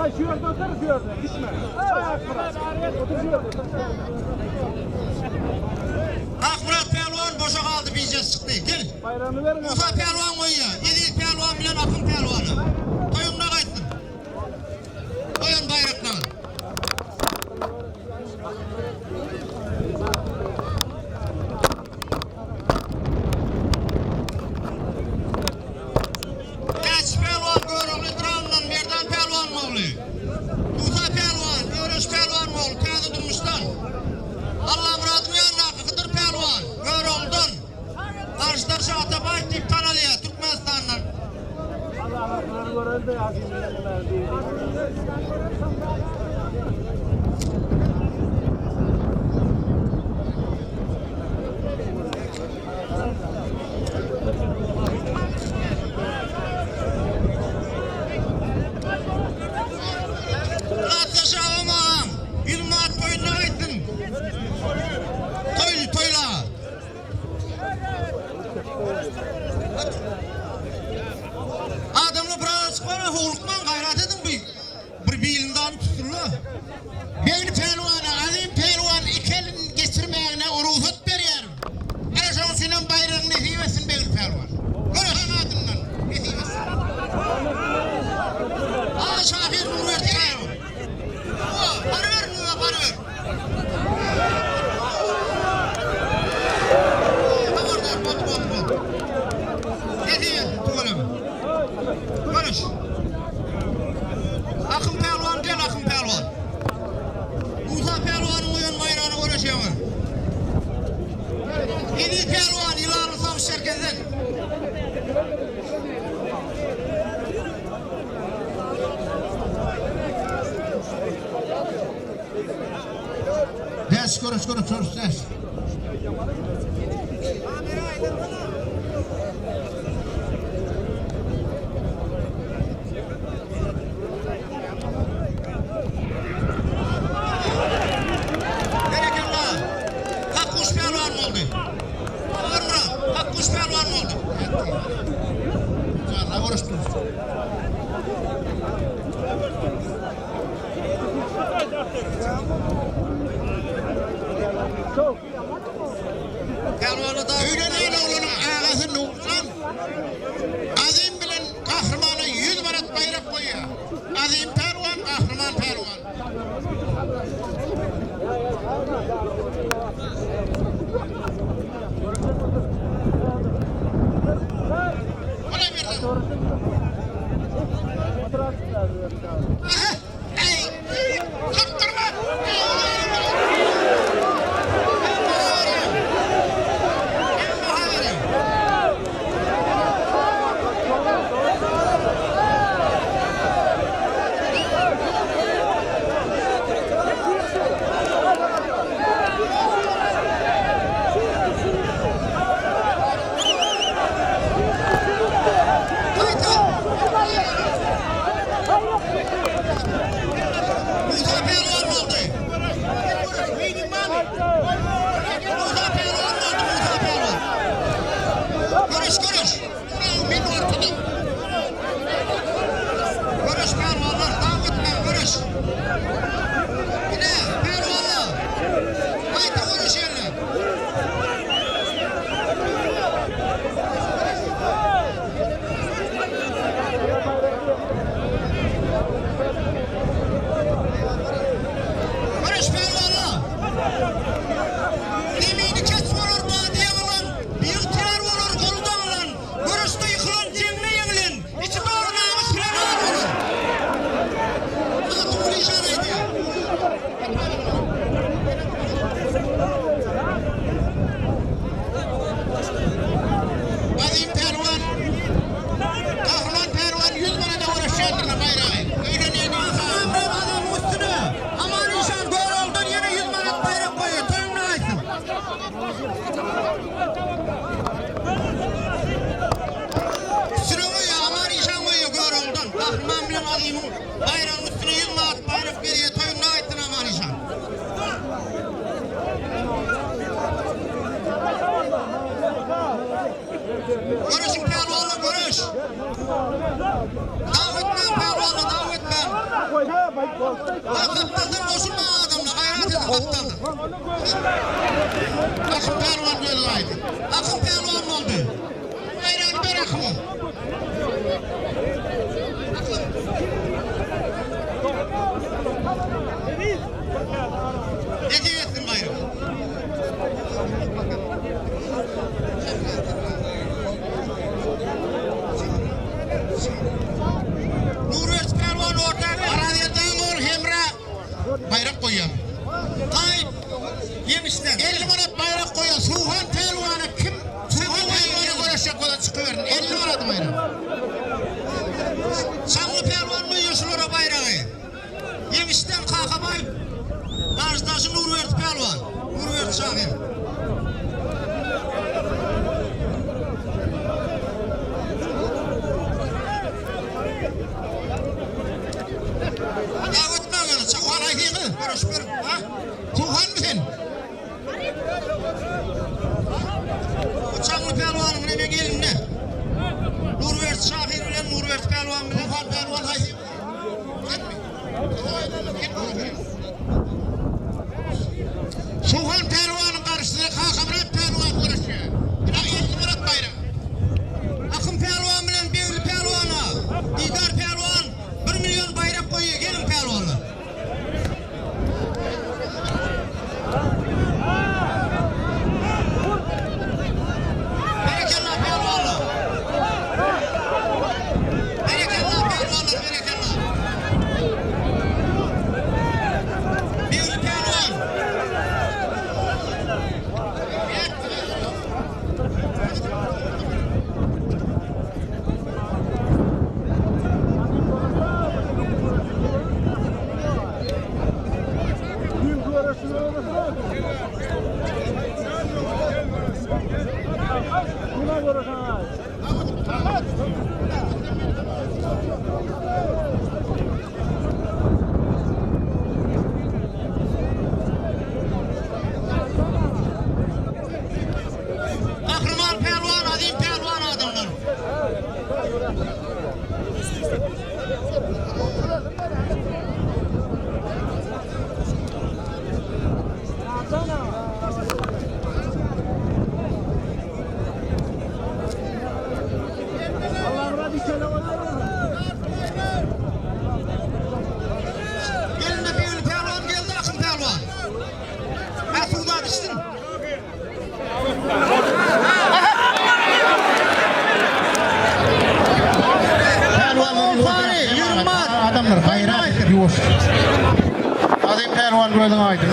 Speaker 3: Ay şu yerde otur, şu yerde. Gitme. Ayak bırak. Otur şu yerde.
Speaker 1: Akmurat Pehlivan boşa kaldı biyeceğiz çıktı. Gel.
Speaker 3: Bayramı verin.
Speaker 1: Musa Pehlivan koyuyor. Yedi Pehlivan bilen Akın Pehlivan'ı. Toyumuna kayıttın. Koyun bayraklarını. Kaç Pehlivan Göğrü'nü Dram'dan Merdan Pehlivan mı oluyor? Musa Pehlivan, Görüş Pehlivan mı oluyor? Kağıdı durmuştan. Allah muradını yanına Kıdır Pehlivan. Göğrü'nden. Karşılar Şahtapay tip Tanalı'ya, Türkmenistan'dan.
Speaker 3: Allah aklını gören de yazayım.
Speaker 1: Latsa Şahımam, Yılmaz toyuna gittin. Toyla. Adamla biraz koyma, hulkman gayret edin bir bilinden tutturla. Beyni pehlivanı, azim pehlivan iki elin geçirmeyene ruhsat veriyorum. Hele şu an senin bayrağın nesibesin beyni pehlivan. Görüşen adından nesibesin. Aa şafir bunu verdi kaybı. Para ver bunu, para ver. Tamam, bot. Nesibesin, tuğalım. Konuş. Akın Pehlivan gel Akın Pehlivan. Musa Pehlivan'ın oyun bayrağını uğraşıyor. Yedi Pehlivan yılanı savaş şirketinden. Ders konuş. Ders. Berekallah. Hakkuş Pehlivan mı oldu? Var mı? Hakkuş Pehlivan mı oldu? Allah uğraştınız. Pehlivanı da öğreneyin oğlunun ağası Nurcan. Azim bilen kahramana 100 barat bayrak koyuyor. Azim Pehlivan, kahraman Pehlivan. Olay bir lan. Aha, ey, tutturma. Bayram üstüne yılmaz bayrak geriye toyun ne ettin aman inşan. Görüşün pehlivanla görüş. Davet etmem pehlivanla davet etmem. Kaptandan boşulma adamla gayret edin kaptandan. Akın Pehlivan gözlaydı. Akın Pehlivan oldu. Bayrağını ver akımı. Ne diyorsun bayrağı? Nuröz Pehlivan orada aralardan ol hemra bayrak koyuyor. Hayır. Yemişler. 50 manat bayrak koyuyor. Suhan Pehlivan'a kim? Suhan Pehlivan'a göre şakola çıkıverin. 50 manat bayrak. Şanlı Pehlivan mı yiyorsun o bayrağı? Yemişler Kakabay. Karşıdaşı Nuröz Pehlivan. Nuröz Şahin. Ya ötme bana. Suhan ayı mı? Görüşmür. Ha? Suhan mısın? Çamlı Pehlivan'ın ne gelin ne? Nuröz Şahin ile Nuröz Pehlivan bile. Suhan Pehlivan ayı. Suhan Pehlivan'ın karşısında Kakabay Pehlivan konuşuyor. Bir de 50 manat bayrak. Akın Pehlivan bilen Beyli Pehlivan'a, Didar Pehlivan 1 milyon bayrak koyuyor. Gelin Pehlivan'a. Berekallah Pehlivan'a. Berekallah Pehlivan'a, berekallah. Beyli Pehlivan. Kahraman Pehlivan, Azim Pehlivan adamlar. Gelin de Beyli Pehlivan geldi, Akın Pehlivan. Ha suda düştün.
Speaker 2: Adamlar hayran yok. Azim Pehlivan gözüne aydın.